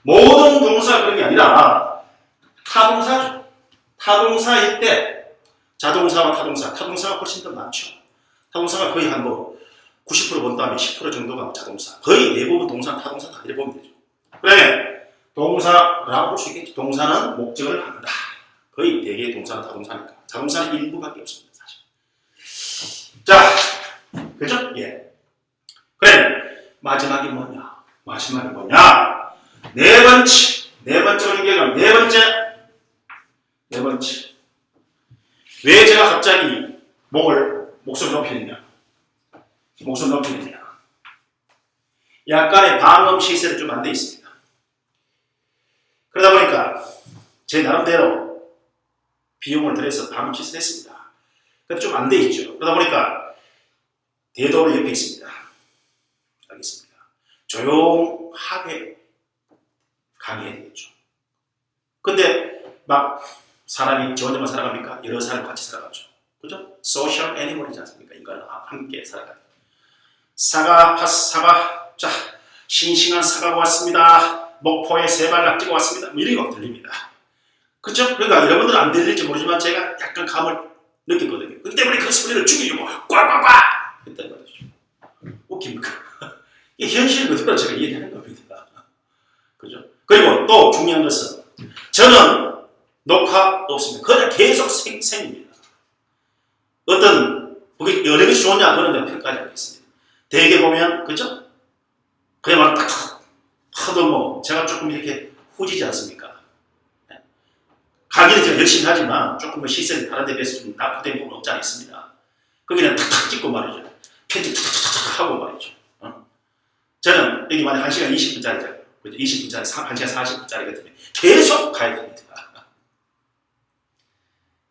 모든 동사가 그런 게 아니라 타동사죠. 타동사일 때 자동사와 타동사가 훨씬 더 많죠. 타동사가 거의 한 90% 본 다음에 10% 정도가 자동사. 거의 대부분 동사는 타동사다. 이렇게 보면 되죠. 그래 동사라고 볼 수 있겠지. 동사는 목적을 갖는다. 거의 대개 동사는 타동사니까. 자동사는 일부밖에 없습니다. 사실. 자, 그죠? 예. 그래 마지막이 뭐냐? 네 번째 원계가 네 번째. 왜 제가 갑자기 목소리 높이느냐? 약간의 방음 시설이 좀 안 돼 있습니다. 그러다 보니까 제 나름대로 비용을 들여서 방음 시설 했습니다. 근데 좀 안 돼 있죠. 그러다 보니까 대도로 옆에 있습니다. 알겠습니다. 조용하게 강의해야 되겠죠. 근데 막 사람이 저 혼자만 살아갑니까? 여러 사람 같이 살아가죠. 그죠? 소셜 애니멀이지 않습니까? 인간은 함께 살아가요. 사과. 자, 싱싱한 사과가 왔습니다. 목포에 세발 낙지가 왔습니다. 뭐 이런 거 들립니다. 그렇죠? 그러니까 여러분들은 안 들릴지 모르지만 제가 약간 감을 느꼈거든요. 그렇기 때문에 그 소리를 죽이려고 꽉꽉꽉 했단 말이죠. 웃깁니까? 이게 현실 그대로 제가 얘기하는 겁니다. 그죠? 그리고 또 중요한 것은 저는 녹화 없습니다. 그냥 계속 생입니다. 어떤 그게 여러 것이 좋냐 그런 데 평가하지 않겠습니다. 대개 보면 그죠? 그야말로 딱 하도 뭐 제가 조금 이렇게 후지지 않습니까? 가기는 제가 열심히 하지만 조금 뭐 시선이 다른 데 비해서 좀 낙후된 부분은 없지 않습니다. 거기는 탁탁 찍고 말이죠. 편집 탁탁탁 하고 말이죠. 저는 여기 만약 1시간 20분짜리잖아요. 20분짜리, 1시간 40분짜리 같으면 계속 가야 됩니다.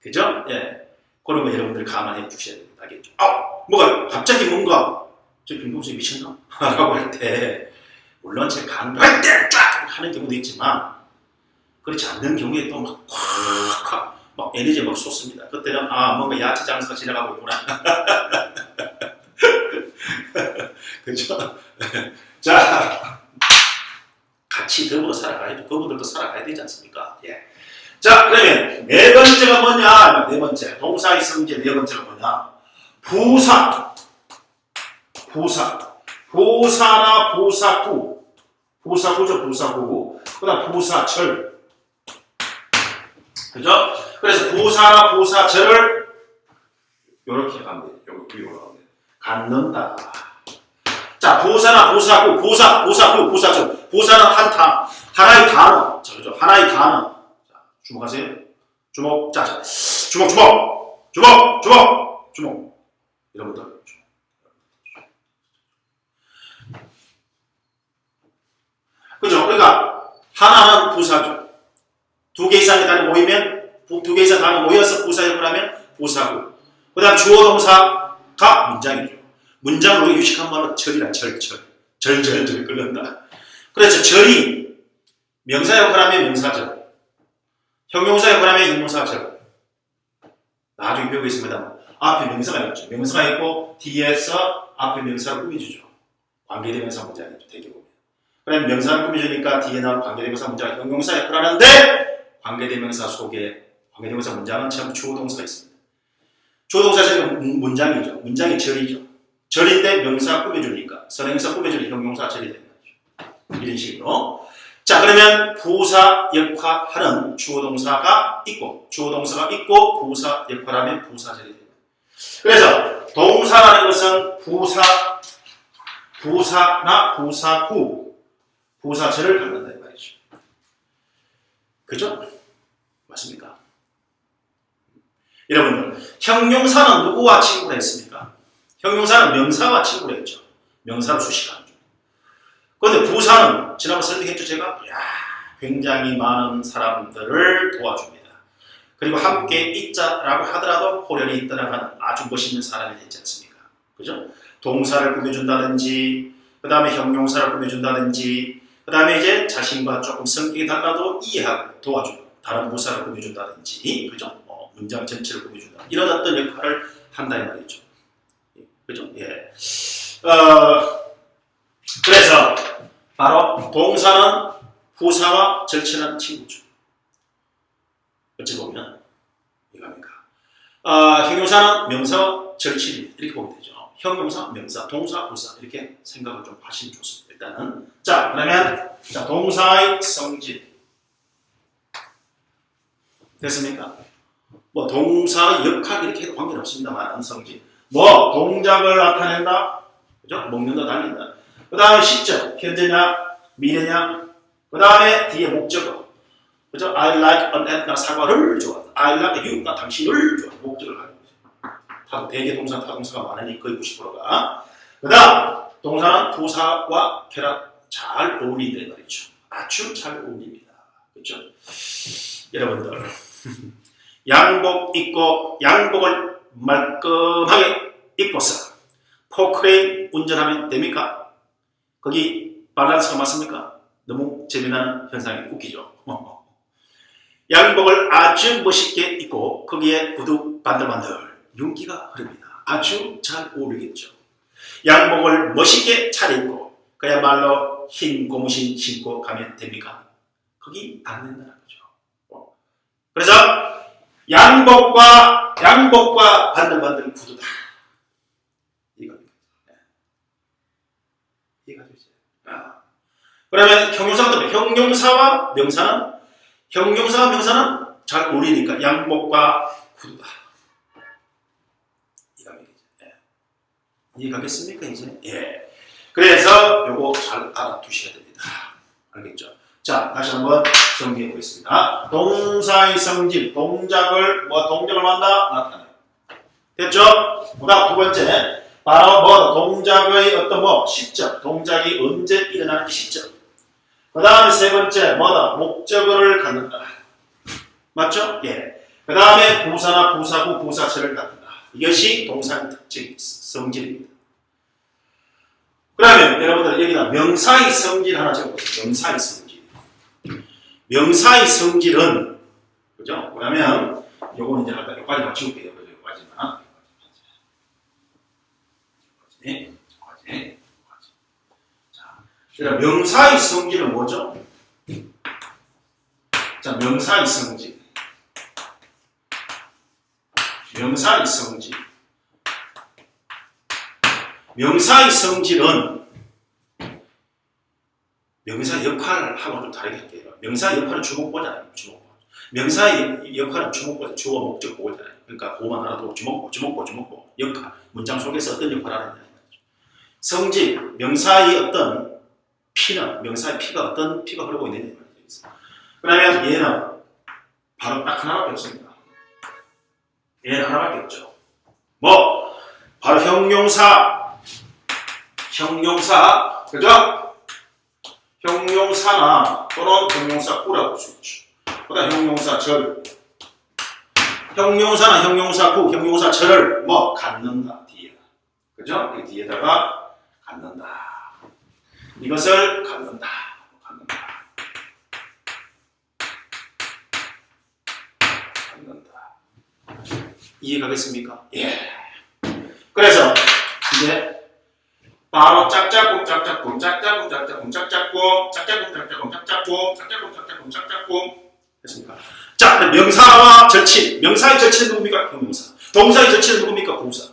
그죠? 예. 그런 거 여러분들 감안해 주셔야 됩니다. 알겠죠? 뭐가 갑자기 뭔가 저 김동수이 미쳤나? 라고 할 때 물론 제 강조할 때 쫙 하는 경우도 있지만 그렇지 않는 경우에 또 막 콱콱 막 에너지 막 쏟습니다. 그때는 뭔가 야채 장사가 지나가고 있구나. 그죠? 자, 같이 더불어 살아가야죠. 그분들도 살아가야 되지 않습니까? 예. 자, 그러면 네 번째가 뭐냐? 네 번째 동사 이성질 네 번째가 뭐냐? 부사나 부사구, 부사구죠, 부사구. 그다음 부사절. 그죠? 그래서 부사나 부사절을 이렇게 가면 돼요. 여기 위로 가면 돼요. 갖는다. 자, 부사나 부사구, 부사구, 부사절. 부사는 한 단어, 하나의 단어. 자, 그죠? 하나의 단어. 자, 주목하세요. 주목. 자, 주목. 이런 것들. 그죠? 그러니까 하나는 부사죠. 두 개 이상의 단어 모이면 두 개 이상 단어 모여서 부사 역할을 하면 부사고. 그다음 주어 동사가 문장이죠. 문장으로 유식한 말은 절이라 절절 끓는다. 그래서 절이 명사 역할을 하면 명사절, 형용사 역할을 하면 형용사절. 나중에 배우겠습니다. 앞에 명사가 있죠. 명사가 있고 뒤에서 앞에 명사를 꾸며주죠. 관계대명사 문장이죠. 대개 보면. 그러면 명사를 꾸며주니까 뒤에 나온 관계대명사 문장은 형용사 역할을 하는데 관계대명사 속에 관계대명사 문장은 전부 주어동사가 있습니다. 주어동사는 문장이죠. 문장이 절이죠. 절인데 명사 꾸며주니까 선행사 꾸며주니 형용사 절이 되는 거죠. 이런 식으로. 자, 그러면 부사 역할하는 주어동사가 있고 부사 역할하면 부사절이 됩니다. 그래서 동사라는 것은 부사나 부사구, 부사절을 갖는다 이 말이죠. 그죠? 맞습니까? 여러분들, 형용사는 누구와 친구를 했습니까? 형용사는 명사와 친구를 했죠. 명사로 수식하는 중. 그런데 부사는 지난번 설명했죠 제가? 굉장히 많은 사람들을 도와줍니다. 그리고 함께 있자라고 하더라도 호련히 떠나가는 아주 멋있는 사람이 되지 않습니까? 그죠? 동사를 꾸며준다든지, 그 다음에 형용사를 꾸며준다든지, 그 다음에 이제 자신과 조금 성격이 달라도 이해하고 도와주고, 다른 부사를 꾸며준다든지, 그죠? 문장 전체를 꾸며준다. 이런 어떤 역할을 한다 이 말이죠. 그죠? 예. 그래서 바로 동사는 부사와 절친한 친구죠. 어찌 보면 이겁니까? 형용사는 명사와 절친 이렇게 보면 되죠. 형용사, 명사, 동사, 부사 이렇게 생각을 좀 하시면 좋습니다. 일단은 자 그러면 자 동사의 성질 됐습니까? 뭐 동사의 역할 이렇게 해도 관계는 없습니다만 성질 뭐 동작을 나타낸다, 그죠? 먹는다, 달린다. 그 다음에 시점 현재냐, 미래냐. 그 다음에 뒤에 목적어, 그죠? I like an apple, 나 사과를 좋아한다. I like you, 나 당신을 좋아한다. 목적을 가는 거죠. 대개 동사, 타동사가 많으니 거의 90%가. 그 다음 동사는 부사와 결합 잘 어울린다 말이죠. 아주 잘 어울립니다. 그렇죠? 여러분들 양복 입고 양복을 말끔하게 입고서 포크레인 운전하면 됩니까? 거기 밸런스가 맞습니까? 너무 재미나는 현상이 웃기죠. 양복을 아주 멋있게 입고 거기에 구두 반들반들 윤기가 흐릅니다. 아주 잘 어울리겠죠. 양복을 멋있게 차려입고 그야말로 흰 고무신 신고 가면 됩니까? 거기 안 된다는 거죠. 그래서 양복과 반들반들 구두다. 이겁니다. 이해가 되죠? 그러면 형용사와 명사는 잘 어울리니까 양복과 구두다. 이해가겠습니까 이제? 예. 그래서 요거 잘 알아두셔야 됩니다. 알겠죠? 자, 다시 한번 정리해 보겠습니다. 동사의 성질, 동작을 만다 나타내요. 됐죠? 그다음 두 번째, 바로 동작의 어떤 시점, 동작이 언제 일어나는지 시점. 그다음 세 번째, 목적어를 갖는다. 맞죠? 예. 그다음에 부사나 부사구, 부사체를 갖는다. 이것이 동사의 특징, 성질입니다. 그러면 여러분들 여기다 명사의 성질 하나 적어보세요. 명사의 성질. 명사의 성질은 그죠? 그러면 요거는 이제 아까 여기까지 맞출게요. 여기까지만. 여기까지. 자, 명사의 성질은 뭐죠? 자, 명사의 성질. 명사의 성질은 명사 역할하고 좀 다르게 할게요. 명사 역할은 주목보잖아요. 명사의 역할은 주목보, 주어, 목적, 보잖아요. 그러니까 그거만 알아도 주목보, 역할. 문장 속에서 어떤 역할을 하느냐. 성질, 명사의 어떤 명사의 피가 어떤 피가 흐르고 있느냐. 그러면 얘는 바로 딱 하나밖에 없습니다. 얘는 하나밖에 없죠. 바로 형용사, 그죠? 형용사나 또는 형용사구라고 볼 수 있죠. 그다음 형용사 절, 형용사나 형용사구, 형용사절을 갖는다 뒤에, 그죠? 이 뒤에다가 갖는다. 이것을 갖는다. 이해가겠습니까? 예. 그래서 이제 바로 짝짝꿍 됐습니까? 자, 명사와 절친. 명사의 절친은 누굽니까? 형용사. 동사의 절친은 누굽니까? 부사.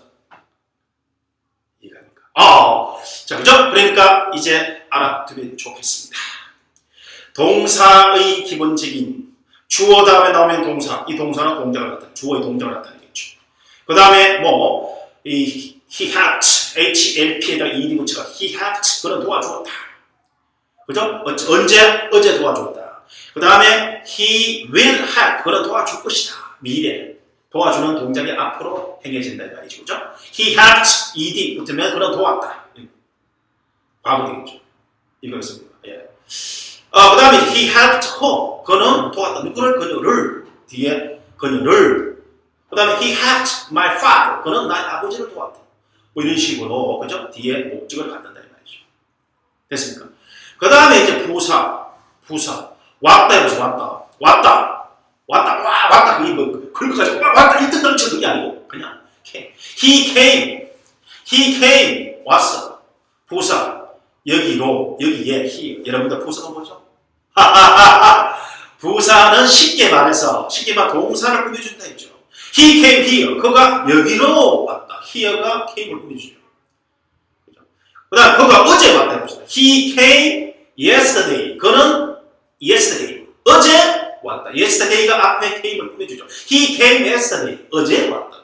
이해갑니까? 자, 그죠? 그러니까 이제 알아두면 좋겠습니다. 동사의 기본적인 주어 다음에 나오면 동사. 이 동사는 동작을 나타내. 주어의 동작을 나타내겠죠. 그 다음에 he helped, HLP에다가 ED 붙여가 he helped, 그런 도와주었다. 그죠? 어제 도와주었다. 그 다음에 he will help, 그런 도와줄 것이다. 미래. 도와주는 동작이 앞으로 행해진다 이 말이죠. 그죠? he helped, ED 붙으면 그런 도왔다. 과거 되겠죠. 이거였습니다. 예. 그 다음에 he helped her, 그는 도왔다. 누구를? 그녀를. 뒤에 그녀를. 그 다음에 he helped my father, 그는 나의 아버지를 도왔다. 이런 식으로, 그죠? 뒤에 목적을 갖는다 이 말이죠. 됐습니까? 그 다음에 이제 부사. 왔다 해보세요. 왔다. 그거까지 왔다 이 뜻 넘치는 그게 아니고 그냥 he came 왔어. 부사 여기에 he. 여러분들 부사가 뭐죠? 부사는 쉽게 말해서 동사를 꾸며준다 했죠. he came here. 그가 여기로 왔다. here가 came을 꾸며주죠. 그 다음 그가 어제 왔다 해봅시다. he came yesterday. 그는 yesterday. 어제 왔다. yesterday가 앞에 came을 꾸며주죠. he came yesterday. 어제 왔다.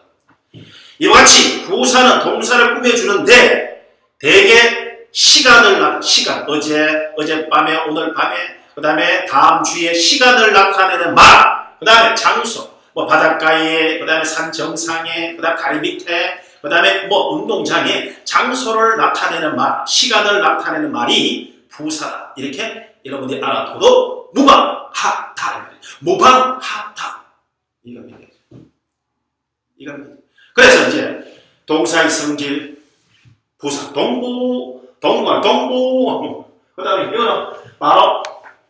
이와 같이 부사는 동사를 꾸며주는데 대개 시간, 어젯밤에, 오늘 밤에, 그 다음에 다음 주에 시간을 나타내는 말, 그 다음에 장소, 바닷가에, 그 다음에 산 정상에, 그 다음에 다리 밑에, 그 다음에 운동장에 장소를 나타내는 말, 시간을 나타내는 말이 부사다. 이렇게 여러분들이 알아둬도 무방하다. 무방하다. 이겁니다. 그래서 이제 동사의 성질, 부사, 동부, 그 다음에 이거는 바로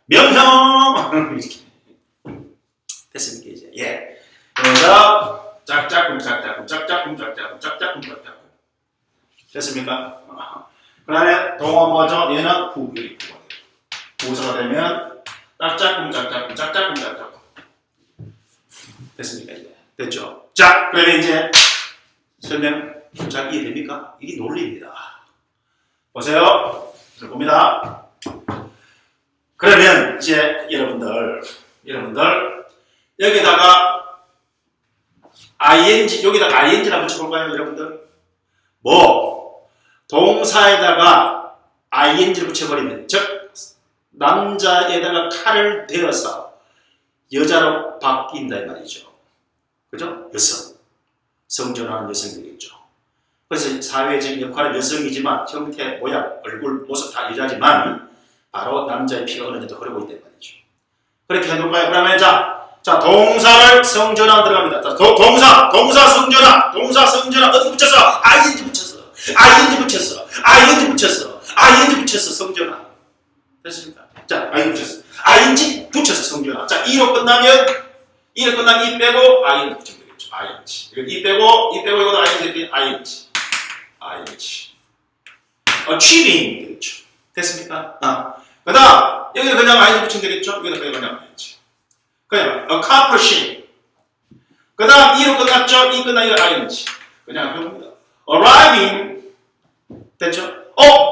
명형. 이렇게. 됐습니까, 이제? 예. 그래서 짝짝꿍. 됐습니까? 그 다음에 동어 뭐죠? 얘는 부사가 되면 짝짝꿍 짝짝꿍 짝짝꿍 짝짝꿍. 됐습니까? 이제 됐죠? 자, 그러면 이제 설명 잘 이해됩니까? 이게 논리입니다. 보세요. 봅니다. 그러면 이제 여러분들 여기다가 여기다가 ing를 붙여볼까요, 여러분들? 뭐 동사에다가 ing를 붙여버리면, 즉 남자에다가 칼을 대어서 여자로 바뀐다 이 말이죠. 그죠? 여성, 성전하는 여성이 되겠죠. 그래서 사회적인 역할은 여성이지만 형태, 모양, 얼굴, 모습 다 여자지만 바로 남자의 피가 어느 정도 흐르고 있단 말이죠. 그렇게 해볼까요? 그러면 자 동사를 성전화 들어갑니다. 자, 동사 성전화 어떻게 붙였어? ing 붙였어 성전화. 됐습니까? 자, ing 붙여서 성전화. 자, 이로 끝나면 이 빼고 ing 붙이면 되겠죠. ing. 이 빼고 이것도 ing. achieving 되겠죠. 됐습니까? 그 다음 여기는 그냥 ing 붙이면 되겠죠. 여기는 그냥 ing. 그냥 accomplishing. 그 다음 이로 끝났죠. 이 끝나면 ing. 그냥 해봅니다. arriving 됐죠.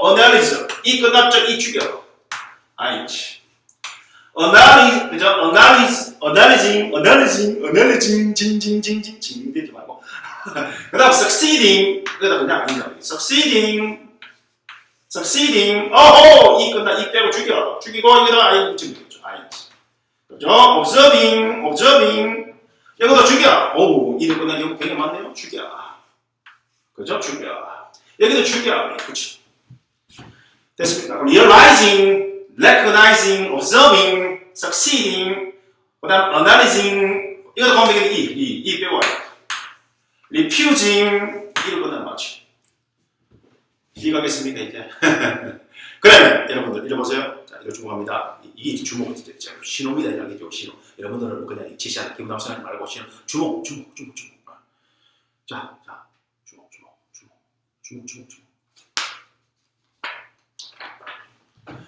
analyze. 이 끝났죠. 이 죽여. ing. analyze, 그죠? analyzing, 징 되지 말고. 그 다음 succeeding. 그다음 그냥 아닌가. succeeding. 이 끝나, 이 빼고 죽이고, 여기다가 ing 붙이면 되겠죠. ing. 그죠? observing. 여기다 죽여. 이를 끝나 경우 되게 많네요. 죽여. 그죠? 죽여. 여기도 죽여. 그렇죠. 됐습니까? 그럼 realizing, recognizing, observing, succeeding, 그 다음 analyzing, 이것도 보면 되겠네. 이 빼고 와요. refusing, 이를 끝나면 맞죠. 이해가겠습니까, 이제? 그러면 여러분들 읽어보세요. 자, 이거 주목합니다. 이게 주목은 진짜 신호입니다. 이야기죠. 신호. 여러분들은 그냥 지시하는 기분 남성하지 말고 신호. 주목. 자, 주목.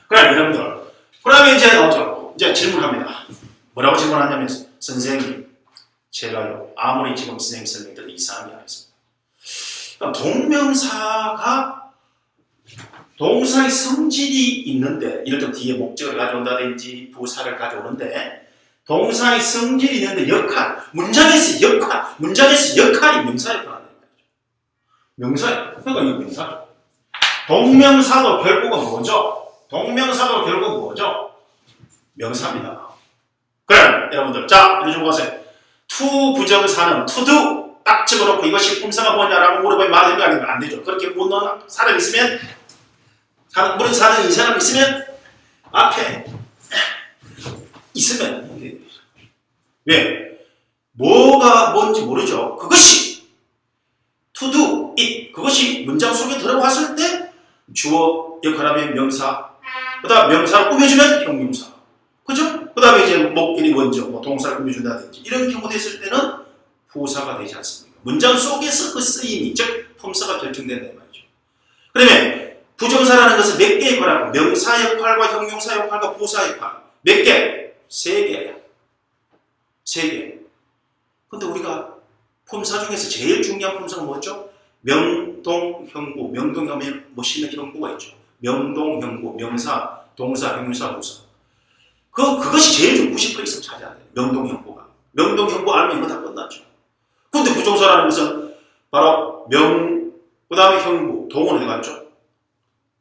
그럼 여러분들, 그러면 이제 나오죠. 이제 질문합니다. 뭐라고 질문하냐면, 선생님, 제가요 아무리 지금 선생님 설명드려도 이상한 게 하나 있습니다. 그러니까 동사의 성질이 있는데, 이럴 때 뒤에 목적을 가져온다든지 부사를 가져오는데, 동사의 성질이 있는데 문장에서 역할이 명사에 관한다. 명사예요. 그러니까 이거 명사죠. 동명사도 결국은 뭐죠? 명사입니다. 그럼 여러분들, 자, 이거 좀 보세요. to 부정사는 to do 딱 집어넣고 이것이 품사가 뭐냐라고 물어보면 말하는 거 아니면 안 되죠. 그렇게 못 넣는 사람이 있으면, 모르는 사람이 이 사람이 있으면 앞에 있으면 왜? 뭐가 뭔지 모르죠. 그것이 to do it, 그것이 문장 속에 들어갔을 때 주어 역할하면 명사, 그 다음 명사를 꾸며주면 형용사, 그죠? 그 다음에 이제 목적이 먼저 동사를 꾸며준다든지 이런 경우 됐을 때는 부사가 되지 않습니까? 문장 속에서 그 쓰임이, 즉 품사가 결정된다는 말이죠. 그러면 부정사라는 것은 몇 개의 역할하고 명사 역할과 형용사 역할과 부사 역할 몇 개? 3개예요. 3개. 근데 우리가 품사 중에서 제일 중요한 품사가 뭐죠? 명동형부. 명동하면 멋있는 형부가 있죠. 명동형부, 명사, 동사, 형용사, 부사. 그것이 제일 좀 90% 이상 차지한대요. 명동형부가. 명동형부 알면 이거 다 끝났죠. 근데 부정사라는 것은 바로 그 다음에 형부, 동은 어디 갔죠?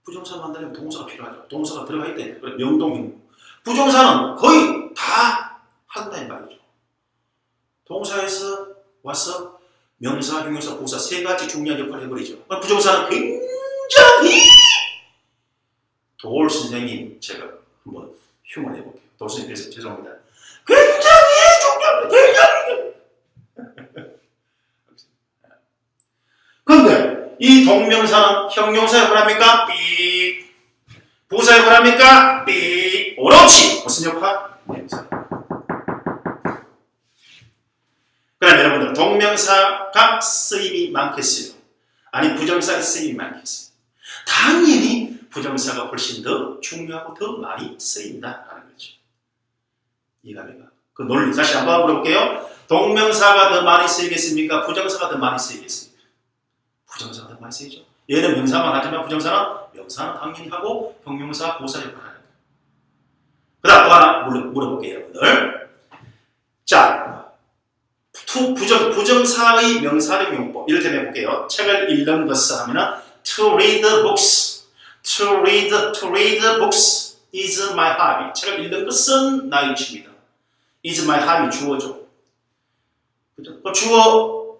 부정사 만들려면 동사가 필요하죠. 동사가 들어가 있대. 명동형부. 부정사는 거의 다 한다는 말이죠. 동사에서 와서 명사, 형용사, 부사 3가지 중요한 역할을 해버리죠. 부정사는 굉장히 도올 선생님, 제가 한번 휴먼 해볼게요. 도올 선생님, 그래서 죄송합니다. 굉장히 중요합니다. 그런데 이 동명사는 형용사 역할을 합니까? 삐. 부사 역할을 합니까? 삐. 옳지. 무슨 역할? 명사. 그럼 여러분들 동명사가 쓰임이 많겠어요? 아니 부정사의 쓰임이 많겠어요. 당연히 부정사가 훨씬 더 중요하고 더 많이 쓰인다라는 거죠. 이해갑니까? 그 논리 다시 한번 물어볼게요. 동명사가 더 많이 쓰이겠습니까? 부정사가 더 많이 쓰이겠습니까? 부정사가 더 많이 쓰이죠. 얘는 명사만 하지만 명사는 당연히 하고 형용사, 보사 역할을 하는 거예요. 그 다음 또 하나 물어볼게요, 여러분들. 자, 부정사의 명사력 용법. 이를테면 해볼게요. 책을 읽는 것을 하면은 to read books. To read books is my hobby. 책을 읽는 것은 나의 취미다. is my hobby 주어죠. 그죠? 주어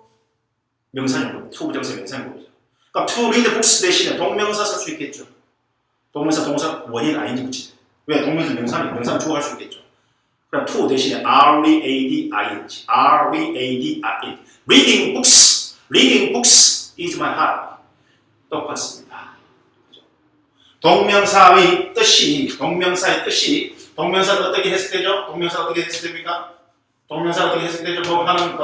명사용법. to 부정사 명사용법이죠. 그럼 to read books 대신에 동명사 쓸 수 있겠죠. 동명사 원인 ing 붙이죠. 왜? 동명사 명사는 주어할 수 있겠죠. 그럼 to 대신에 reading. reading books is my hobby. 똑같습니다. 동명사의 뜻이 동명사는 어떻게 해석되죠? 동명사가 어떻게 해석됩니까? 동명사가 어떻게 해석되죠? 뭐 하는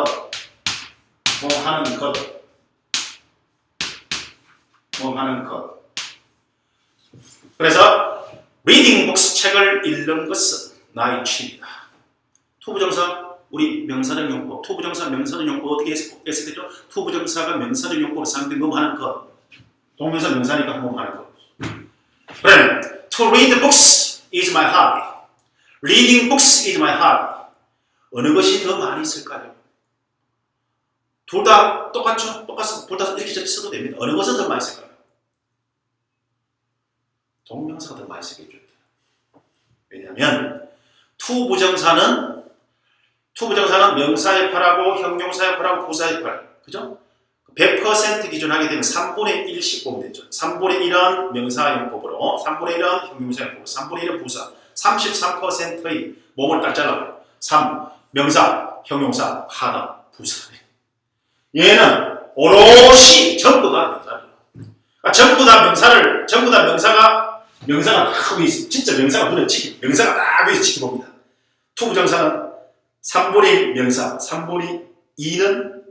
것. 그래서 reading books 책을 읽는 것은 나의 취미다. 투부정사 우리 명사적 용법. 투부정사 명사적 용법 어떻게 해석되죠? 투부정사가 명사적 용법을 상대 뭐 하는 것. 동명사 명사니까 뭐 하는 것. 그러면 to read books is my hobby. reading books is my hobby. 어느 것이 더 많이 있을까요? 둘 다 똑같죠? 둘 다 이렇게 써도 됩니다. 어느 것은 더 많이 있을까요? 동명사가 더 많이 쓰겠죠. 왜냐하면 투부정사는 명사 역할하고 형용사 역할하고 부사 역할. 그죠? 100% 기준하게 되면 3분의 1씩 보면 되죠. 3분의 1은 명사 용법으로, 3분의 1은 형용사 용법으로, 3분의 1은 부사. 33%의 몸을 딱 잘라버려요. 3. 명사, 형용사, 하나, 부사. 얘는 오롯이 전부 다 명사예요. 그러니까 전부 다 명사가 딱 위에 있어요. 진짜 명사가 눈에 명사가 딱 위에서 지켜봅니다. 투부정사는 3분의 1 명사, 3분의 2는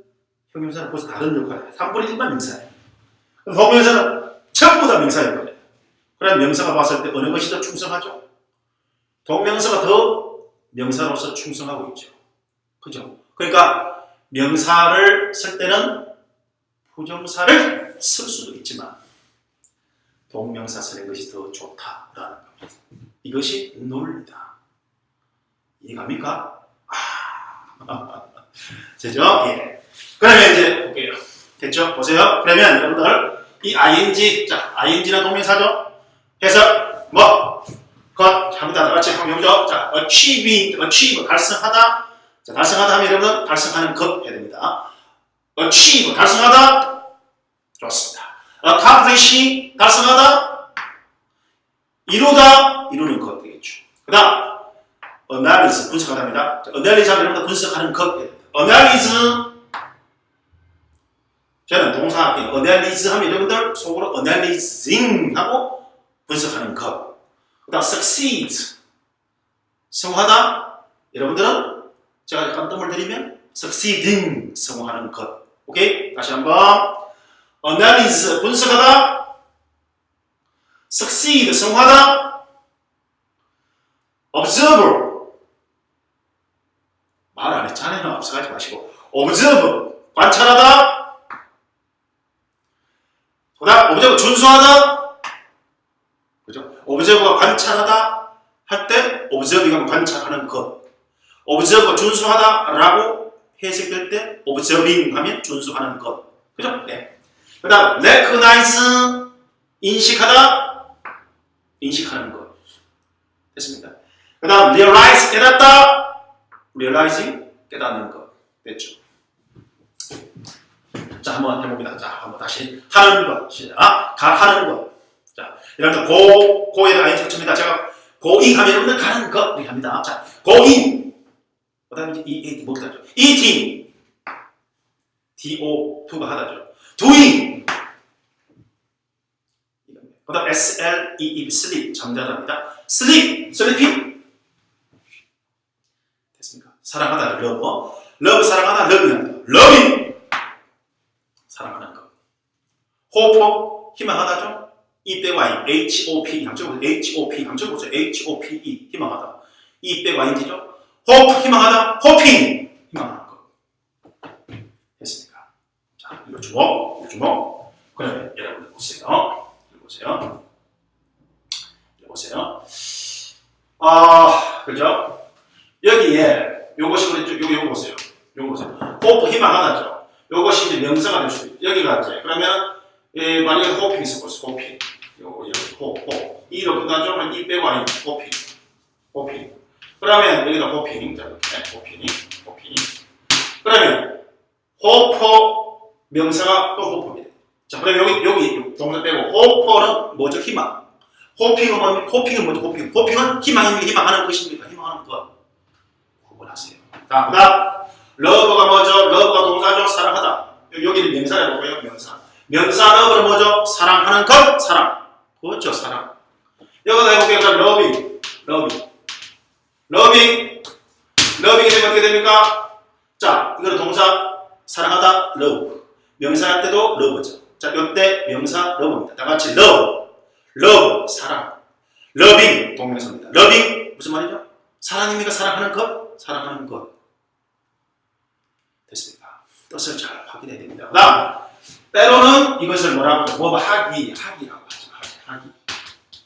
형용사는 벌써 다른 역할이에요. 3분의 1만 명사예요. 동명사는 전부 다 명사 역할이에요. 그럼 명사가 봤을 때 어느 것이 더 충성하죠? 동명사가 더 명사로서 충성하고 있죠. 그죠? 그러니까 명사를 쓸 때는 부정사를 쓸 수도 있지만 동명사 쓰는 것이 더 좋다라는 겁니다. 이것이 논리다. 이해갑니까? 되죠? 예. 그러면 이제 볼게요. 됐죠? 보세요. 그러면 여러분들 이 ing, 자, ing는 동명사죠? 해서 잘못하다 같이 한번 해보죠. 자, achieve, 달성하다. 자, 달성하다 하면 여러분 달성하는 것 해야 됩니다. achieve, 달성하다. 좋습니다. accomplish, 달성하다. 이루는 것 되겠죠. 그 다음 analyze, 분석하다입니다. analyze 하면 여러분 분석하는 것 해야 됩니다. analyze 저는 동사 할게요. analyze 하면 여러분들 속으로 analyzing 하고 분석하는 것. 그 다음 succeed 성공하다. 여러분들은 제가 깜깜을 드리면 succeeding 성공하는 것. 오케이? 다시 한번 analyze 분석하다. succeed 성공하다. observe 말 안 해. 자네는 앞서가지 마시고 observe 관찰하다. 그 다음 observe 준수하다. 그죠? observe가 관찰하다 할 때 observe가 관찰하는 것. observe 준수하다 라고 해석될 때 observing 하면 준수하는 것. 그죠? 네. 그 다음 recognize 인식하다. 인식하는 것. 됐습니까? 그 다음 realize 깨닫다. realizing 깨닫는 것. 됐죠? 자, 한번 해봅니다. 자, 한번 다시 하는 것. 시작. 하는 것. 자, 이런 고에다 ing 붙입니다. 제가 going 하면 여러분들 가는 것 이렇게 합니다. 자, going. 그 다음에 이제 뭐부터 하죠? eating. do2가 하다죠. doing. 그 다음 sleep, sleep. 잠자다입니다. sleeping. 됐습니까? 사랑하다, love 사랑하다, loving. loving. 사랑하는 것. 호프 희망하다죠. E 빼고 I, HOP 함축을 보세요. HOP 함축을 보세요. HOPE 희망하다. E 빼고 ING죠. 호프 희망하다. 호핑 희망하는 것. 됐습니까? 자, 이거 주목, 이거 주목. 그러면 여러분들 보세요. 이거 보세요. 이거 보세요. 그죠? 여기에 요것이 그랬죠. 요거 보세요. 요거 보세요. 호프 희망하다죠. 요것이 이제 명사가 될 수 있죠. 여기가 이제 그러면 만약에 호핑이 있을 것이 호핑. 요거 호. 이로 끝나죠. 그럼 이 빼고 아니 호핑. 호핑. 그러면 여기다 호핑. 자, 이렇게 호핑. 그러면 호퍼 명사가 또 호퍼입니다. 자, 그럼 여기 동사 빼고 호퍼는 뭐죠? 희망. 호핑은 뭐죠? 호핑은 희망하는 것입니까? 희망하는 것. 구분하세요. 자, 그다음 러브가 뭐죠? 러브가 동사죠. 사랑하다. 여기는 명사라고 볼까요? 명사 러브는 뭐죠? 사랑하는 것. 사랑. 그렇죠. 사랑. 여기다 해볼게요. 그럼 러빙이 되면 어떻게 됩니까? 자, 이거는 동사 사랑하다 love. 명사 할 때도 love죠. 자, 이때 명사 love입니다. 다 같이 love 사랑. loving 동명사입니다. loving 무슨 말이죠? 사랑입니까? 사랑하는 것. 됐습니까? 뜻을 잘 확인해야 됩니다. 그다음 때로는 이것을 뭐라고 하기라고 하죠.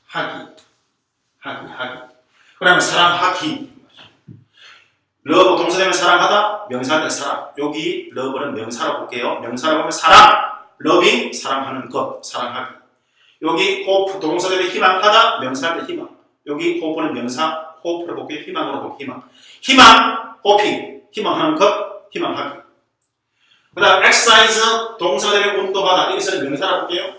하기. 그러면 사랑하기. 러브 동사 되면 사랑하다, 명사 되면 사랑. 여기 러브는 명사라고 볼게요. 명사라고 하면 사랑, 러빙, 사랑하는 것, 사랑하기. 여기 호프 동사 되면 희망하다, 명사 되면 희망. 여기 호프는 명사, 호프를 볼게요. 희망으로 볼게요. 희망, 호핑, 희망하는 것, 희망하기. 그 다음 exercise 동사 되면 운동하다. 여기서는 명사라고 볼게요.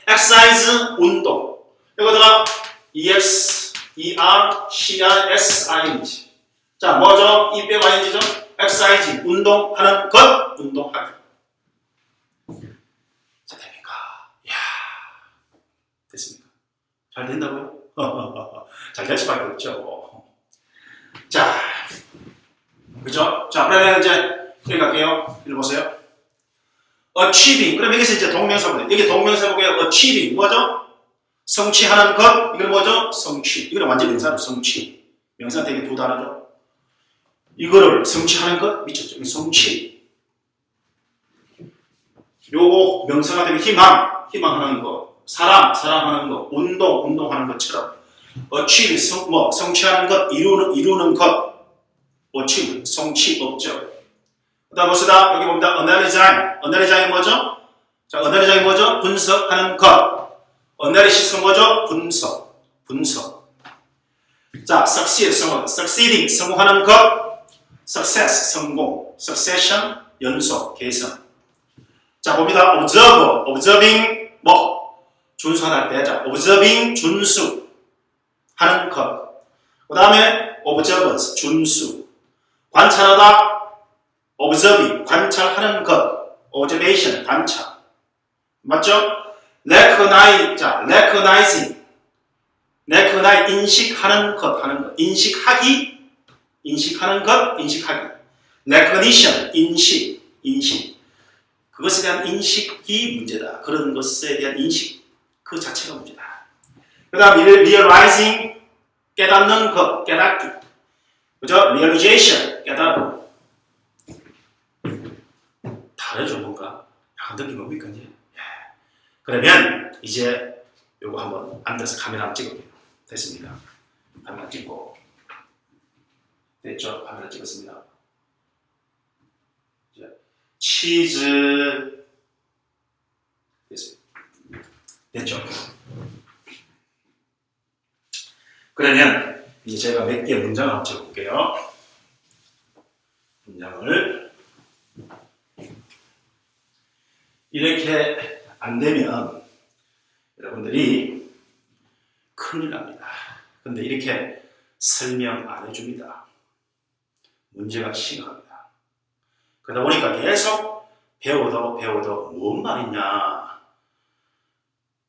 exercise 운동. 여기다가 exercise. 자, 뭐죠? 이 빼고 ing죠? exercise 운동하는 것, 운동하기. 자, 됩니까? 이야, 됐습니까? 잘 된다고요? 잘 될 수밖에 없죠. 자, 그죠? 자, 그러면 이제 여기 갈게요. 이리 보세요. achieving. 그럼 여기서 이제 동명사입니다. 여기 동명사 보게요. achieving. 뭐죠? 성취하는 것. 이건 뭐죠? 성취. 이거는 완전 명사로 성취. 명사 되게 두 단어죠. 이거를 성취하는 것. 미쳤죠? 성취. 요거 명사가 되면 희망하는 것. 사랑하는 것. 운동하는 것처럼. achieve, 성취하는 것, 이루는 것. achieve, 성취 없죠. 그 다음 봅시다. 여기 봅니다. analyze이 뭐죠? 자, analyze이 뭐죠? 분석하는 것. analysis는 뭐죠? 분석. 자, succeeding, 성공하는 것. success, 성공. succession, 연속, 개선. 자, 봅니다. observing, 준수할 때. 자, observing, 준수하는 것. 그 다음에 observance, 준수. 관찰하다. observing, 관찰하는 것. observation, 관찰. 맞죠? recognizing, 인식하는 것, 인식하는 것, recognition, 인식. 그것에 대한 인식이 문제다. 그런 것에 대한 인식 그 자체가 문제다. 그 다음 realizing, 깨닫는 것, 깨닫기. 그죠? realization, 깨달음. 다르죠, 뭔가? 약간 느낌 뭡니까, 이제? 그러면 이제 요거 한번 앉아서 카메라 한번 찍을게요. 됐습니다. 카메라 찍고. 됐죠? 카메라 찍었습니다. 이제 치즈. 됐습니다. 됐죠? 그러면 이제 제가 몇 개 문장을 한번 찍어볼게요. 문장을. 이렇게 안 되면 여러분들이 큰일 납니다. 근데 이렇게 설명 안 해줍니다. 문제가 심각합니다. 그러다 보니까 계속 배워도 뭔 말이냐.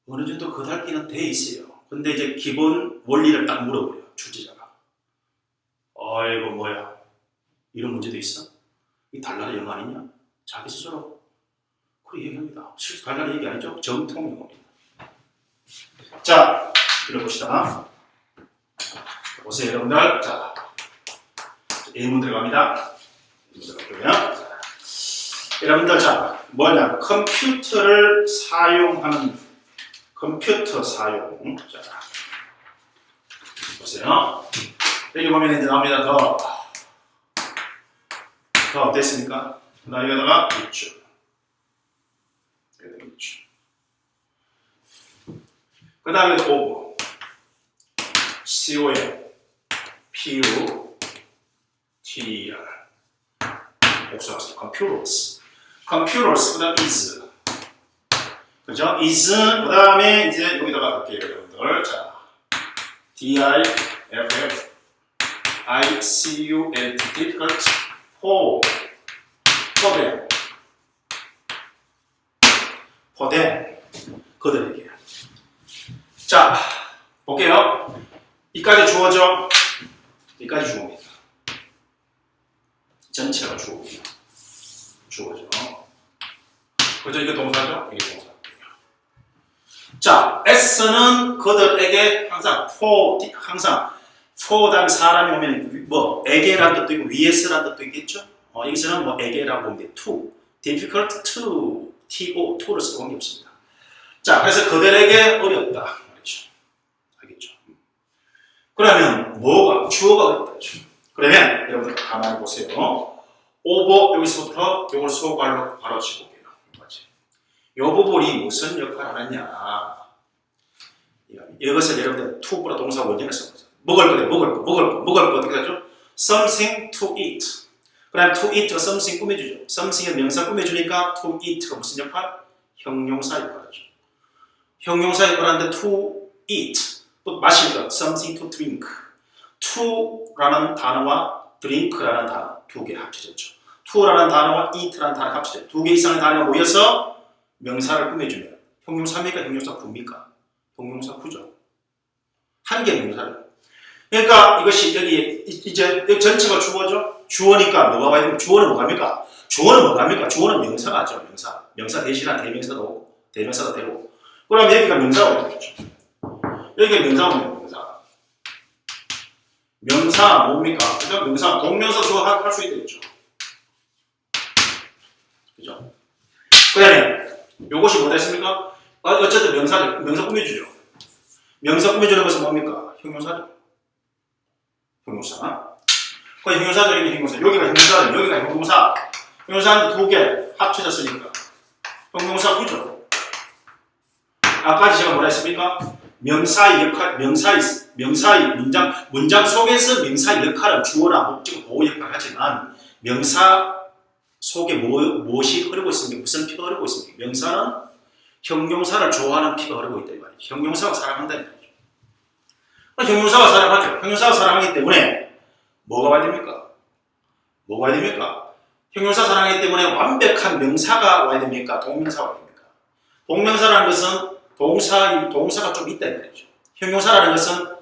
어느 정도 거달기는 돼 있어요. 근데 이제 기본 원리를 딱 물어버려요. 출제자가. 아이고 뭐야. 이런 문제도 있어? 이 달나라 영 아니냐? 자기 스스로 그렇게 얘기합니다. 실수 달라는 얘기 아니죠? 정통 용어입니다. 자, 들어봅시다. 보세요, 여러분들. 자, 예문 들어갑니다. 예문 들어가고요. 여러분들, 자, 뭐냐? 컴퓨터를 사용하는 컴퓨터 사용. 자, 보세요. 여기 보면 이제 나옵니다. 더 됐습니까? 나 여기다가 있죠. 여기다가 있죠. 그 다음에 오버. COM, PU, TER. 복수하세요. computers, 그 다음 is. 그죠? is, 그 다음에 이제 여기다가 갈게요, 여러분들. 자, DI, FF, ICULT, difficult, 포대, 그들에게. 자, 볼게요. 이까지 주어져. 이까지 주어입니다. 전체가 주어입니다. 주어져. 그죠? 이게 동사죠? 이게 동사. 자, S는 그들에게 항상 for 다음에 사람이 오면 뭐 에게라는 뜻도 있고 vs라는 뜻도 있겠죠? 여기서는 뭐 에게라고 보면 돼. to, difficult to, to를 쓰고 관계 없습니다. 자, 그래서 그들에게 어렵다 말이죠. 알겠죠? 그러면 뭐가 주어가 어렵다. 그러면 여러분들 가만히 보세요. 오버 여기서부터 이걸 수어관로 바로 짚어볼게요. 이 부분이 무슨 역할을 하느냐. 이것을 여러분들 to보다 동사 원형에서 먹을 거 어떻게 하죠? something to eat. 그 다음에 to eat가 something 꾸며주죠. something의 명사 꾸며주니까 to eat가 무슨 역할? 형용사 역할이죠. 형용사 역할하는데 to eat, 또 마실 것, something to drink. to라는 단어와 drink라는 단어 두 개 합쳐졌죠. to라는 단어와 eat라는 단어가 합쳐졌죠. 두 개 이상의 단어가 모여서 명사를 꾸며주면 형용사입니까? 형용사 구입니까? 형용사 구죠. 한 개의 명사를. 그러니까 이것이 여기 이제 전체가 주어죠. 주어니까 뭐가 와야 되면 주어는 뭐갑니까? 주어는 명사가죠. 명사 대신한 대명사도 오고 대명사도 되고. 그럼 여기가 명사가 되겠죠. 여기가 명사가 명사. 명사 뭡니까? 그죠? 명사 동명사 주어 할 수 있겠죠. 그죠? 그다음에 요것이 뭐가 됐습니까? 어쨌든 명사 꾸며주죠. 명사 꾸며주는 것은 뭡니까? 형용사죠. 형용사. 그 형용사죠. 이게 형용사. 여기가 형용사, 여기가 형용사. 형용사는 두 개 합쳐졌으니까 형용사 구조. 아까 제가 뭐라 했습니까? 명사의 역할, 명사의 문장 속에서 명사의 역할은 주어나 목적, 보호 역할을 하지만 명사 속에 무엇이 흐르고 있습니까? 무슨 피가 흐르고 있습니까? 명사는 형용사를 좋아하는 피가 흐르고 있다 이 말이죠. 형용사가 사랑한다 이 말이죠. 형용사가 사랑하죠. 형용사가 사랑하기 때문에 뭐가 와야 됩니까? 뭐가 와야 됩니까? 형용사 사랑하기 때문에 완벽한 명사가 와야 됩니까? 동명사가 와야 됩니까? 동명사라는 것은 동사가 좀 있다 이 말이죠. 형용사라는 것은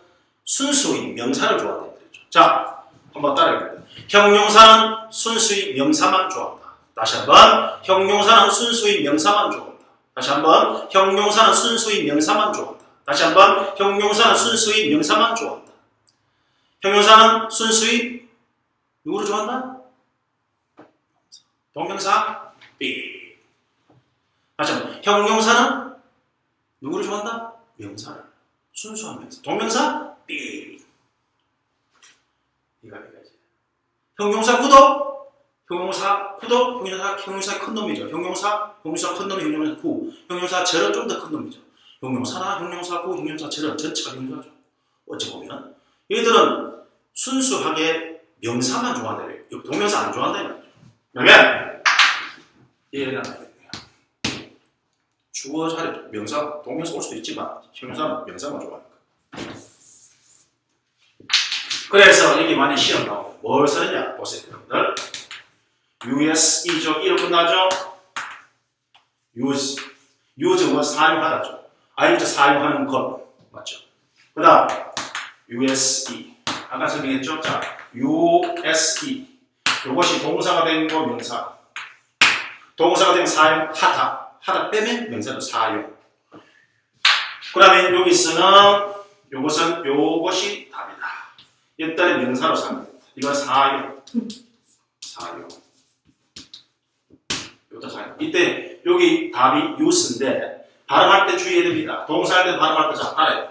순수히 명사를 좋아한다 이 말이죠. 자, 한번 따라해볼게요. 형용사는 순수히 명사만 좋아한다. 다시 한번. 형용사는 순수히 명사만 좋아한다. 다시 한번. 형용사는 순수히 명사만 좋아한다. 다시 한번. 형용사는 순수히 명사만 좋아한다. 형용사는 순수히 누구를 좋아한다? 동명사 B. 다시 한번. 형용사는 누구를 좋아한다? 명사를. 순수한 명사. 동명사 B. 이거 형용사 구도, 형용사 큰 놈이죠. 형용사 큰 놈이 형용사 구, 형용사 절은 좀 더 큰 놈이죠. 형용사나 형용사 구, 형용사 절은 전체가 형용사죠. 어찌 보면 얘들은 순수하게 명사만 좋아한다. 동명사 안 좋아한다 말이죠. 그러면 얘는 주어 자리 명사, 동명사 올 수도 있지만 형용사는 명사만 좋아하니까. 그래서 여기 많이 시험 나오고 뭘 쓰느냐 보세요 여러분들. USE죠. 이름 끝나죠. use는 사용하다죠. 아니면 사용하는 것 맞죠. 그 다음 USE 아까 설명했죠. 자, USE 이것이 동사가 된 거 명사. 동사가 되면 사용하다. 하다 빼면 명사로 사용. 그러면 여기서는 요것이 답이다. 일단은 명사로 사용됩니다. 이건 사용. 요다 사용. 이때 여기 답이 use인데 발음할 때 주의해야 됩니다. 동사할 때 발음할 때 잘 알아요.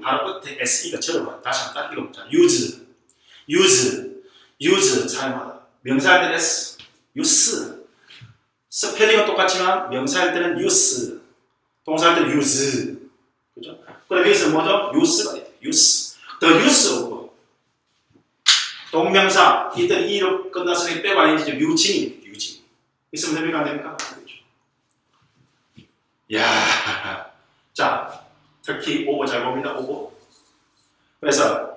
바로 끝에 SE가 들어가. 다시 한번 딱 읽어보자. use 사용하다. 명사할 때는 S, use. 스펠링은 똑같지만 명사할 때는 use, 동사할 때는 use. 그죠? 그럼 여기서 뭐죠? use가 돼요. use. the use로 동명사 이때 이로 끝났으니 빼고 아닌지 유징이 유징. 있으면 됩니까? 안 됩니까? 야, 자, 특히 오버 잘 봅니다. 오버. 그래서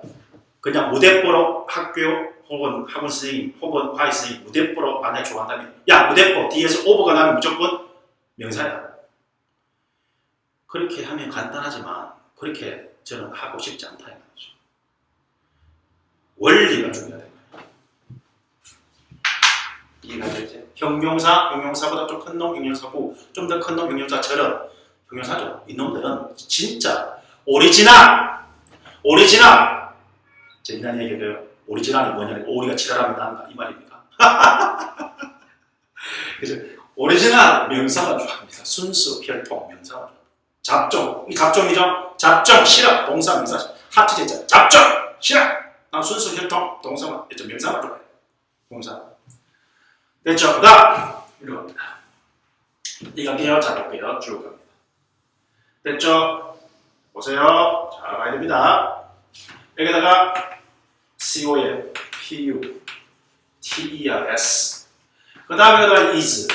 그냥 무대 보러 학교 혹은 학원 선생님 혹은 과외 선생님 무대 보러 만약에 좋아한다면 야 무대 보 뒤에서 오버가 나면 무조건 명사야. 그렇게 하면 간단하지만 그렇게 저는 하고 싶지 않다 이 말이죠. 원리가 중요하다. 이해가 되죠? 형용사보다 좀 큰 놈 형용사고 좀 더 큰 놈 형용사처럼 형용사죠. 이 놈들은 진짜 오리지널 재미난 얘기예요. 오리지널이 뭐냐면 오리가 지랄하면 난다 이 말입니까? 그래서 오리지널 명사가 좋아합니다. 순수 혈통 명사가 좋아합니다. 잡종 이 잡종이죠. 잡종 싫어 동사 명사 하트제자 잡종 싫어 난 순수 혈통 동사만 명사만 좋아해요. 동사 됐죠? 그다음 이리로 갑니다. 이 갈게요. 자 볼게요. 쭉 갑니다. 됐죠? 보세요. 잘 봐야 됩니다. 여기다가 COM, PU, TERS 그 다음에다가 is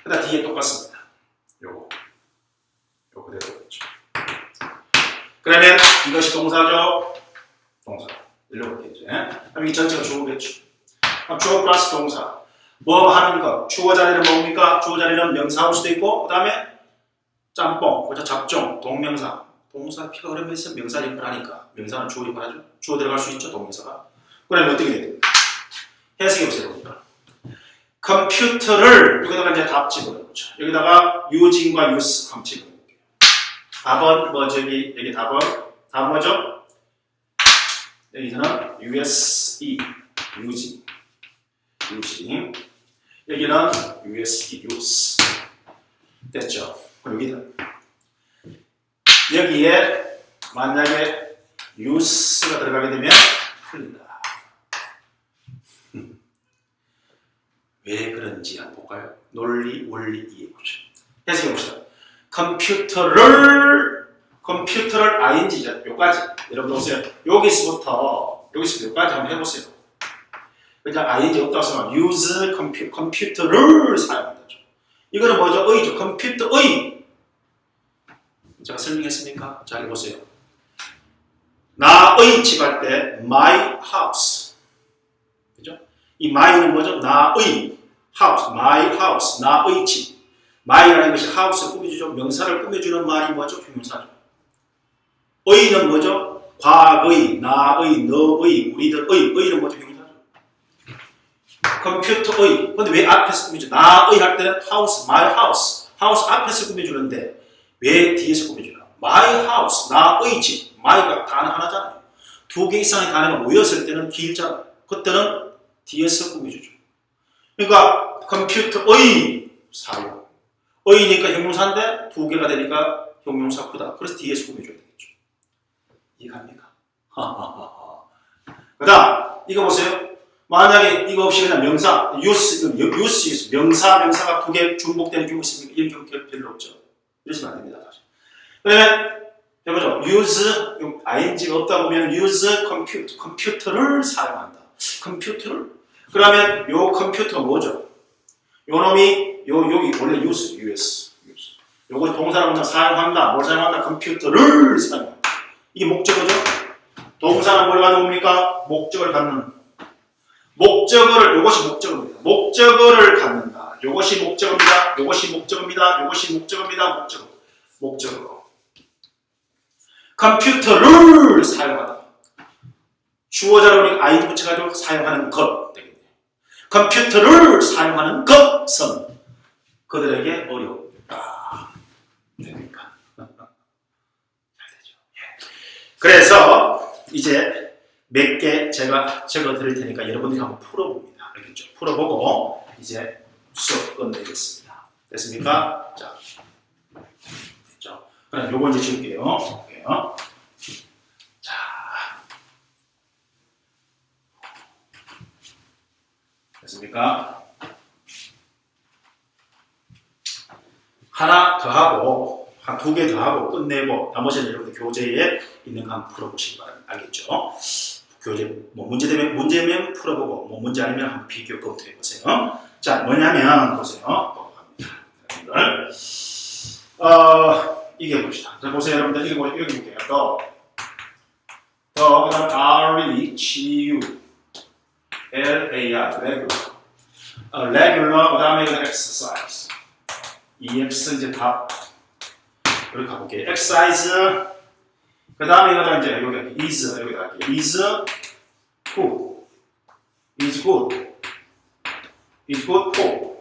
그 다음 뒤에 똑같습니다. 요거 그대로 그렇죠. 그러면 이것이 동사죠? 동사 일로 볼게요. 그럼 이 전체가 주어겠죠. 주어 플러스 동사 뭐 하는 것 주어 자리는 뭡니까? 주어 자리는 명사할 수도 있고 그 다음에 짬뽕, 그죠? 잡종, 동명사 동사 피가 흐르면서 명사 역할을 하니까 명사는 주어 역할을 하죠. 주어 들어갈 수 있죠. 동명사가. 그러면 어떻게 돼요? 해석해 보세요. 보니까 컴퓨터를 여기다가 이제 답 집어넣죠. 여기다가 using과 use 한번 집어넣을게요. 답은 뭐 저기 여기 답은 뭐죠? 여기서는 USE using 여기는 USE use 됐죠? 그럼 여기에 만약에 use가 들어가게 되면 풀린다. 왜 그런지 한번 볼까요? 논리, 원리 이해해보죠. 해석해 봅시다. 컴퓨터를 ing죠. 요까지. 여러분 보세요. 여기서부터 요까지 한번 해보세요. 그냥 ing 없다고 하면 use 컴퓨터를 사용한다죠. 이거는 뭐죠? 의죠. 컴퓨터의. 제가 설명했습니까? 자, 해보세요. 나의 집 할 때 my house. 그죠? 이 my는 뭐죠? 나의 house, my house, 나의 집. my라는 것이 house를 꾸며주죠. 명사를 꾸며주는 말이 뭐죠? 형용사죠. 의는 뭐죠? 과거의, 나의, 너의, 우리들의. 의는 뭐죠? 형용사죠. 컴퓨터의. 근데 왜 앞에서 꾸며줘? 나의 할 때는 house, my house. house 앞에서 꾸며주는데 왜 뒤에서 꾸며주나? my house, 나의 집. my가 단어 하나잖아요. 두 개 이상의 단어가 모였을 때는 길잖아요. 그때는 뒤에서 꾸며주죠. 그러니까 컴퓨터의 사용. 의니까 형용사인데 두 개가 되니까 형용사 크다. 그래서 뒤에서 꾸며줘야 되겠죠. 이해갑니까? 그 다음 이거 보세요. 만약에 이거 없이 그냥 명사, use 명사가 두 개 중복되는 경우 있습니까? 이런 경우 별로 없죠. 이러시면 안 됩니다. 사실. 그러면 해보죠. use, ing가 없다 보면 use 컴퓨터를 사용한다. 컴퓨터를? 그러면 요 컴퓨터가 뭐죠? 요 놈이 여기 원래 use. 요거 동사로 사용한다. 뭘 사용한다? 컴퓨터를 사용한다. 이게 목적어죠? 동사는 뭘 가져옵니까? 목적을 갖는. 요것이 목적어입니다. 목적어를 갖는다. 요것이 목적어입니다. 목적어. 컴퓨터를 사용하다. 주어자로 ing 붙여가지고 사용하는 것 되겠네요. 컴퓨터를 사용하는 것은 그들에게 어렵다. 됩니까? 잘 되죠. 예. 그래서 이제 몇 개 제가 적어 드릴 테니까 여러분들이 한번 풀어봅니다. 알겠죠? 풀어보고 이제 수업 끝내겠습니다. 됐습니까? 자, 됐죠? 그럼 요거 이제 지울게요. 볼게요. 자, 됐습니까? 하나 더 하고, 한 2개 더 하고 끝내고, 나머지는 여러분들 교재에 있는 거 한번 풀어보시기 바랍니다. 알겠죠? 교재, 뭐 문제면 풀어보고, 뭐 문제 아니면 한번 비교 검토해 보세요. 자, 뭐냐면, 보세요. 여러분들. 이게 봅시다. 자, 보세요, 여러분들. 이거 여기 볼게요. 그 다음 R-E-G-U L-A-R, regular. regular, 그 다음에 exercise. EX 이제 답. 이렇게 가볼게요. exercise. 그 다음에 이거다 이제 여기 is, 여기다 할게요. is good. is good. is good for.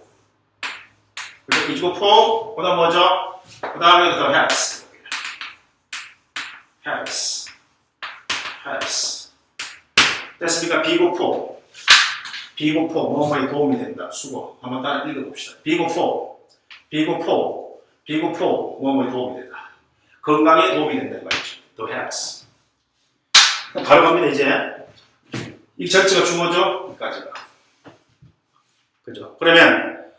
그래서 is good for. 그 다음 뭐죠? 그 다음에 더 has. has. has. 됐습니까? be good for. be good for. 뭐뭐에 도움이 된다. 수고. 한번 따라 읽어봅시다. be good for. be good for. be good for. 뭐뭐에 도움이 된다. 건강에 도움이 된다. 이 말이죠. 더 has. 바로 갑니다, 이제. 이 전체가 주어죠? 여기까지가. 그죠? 그러면,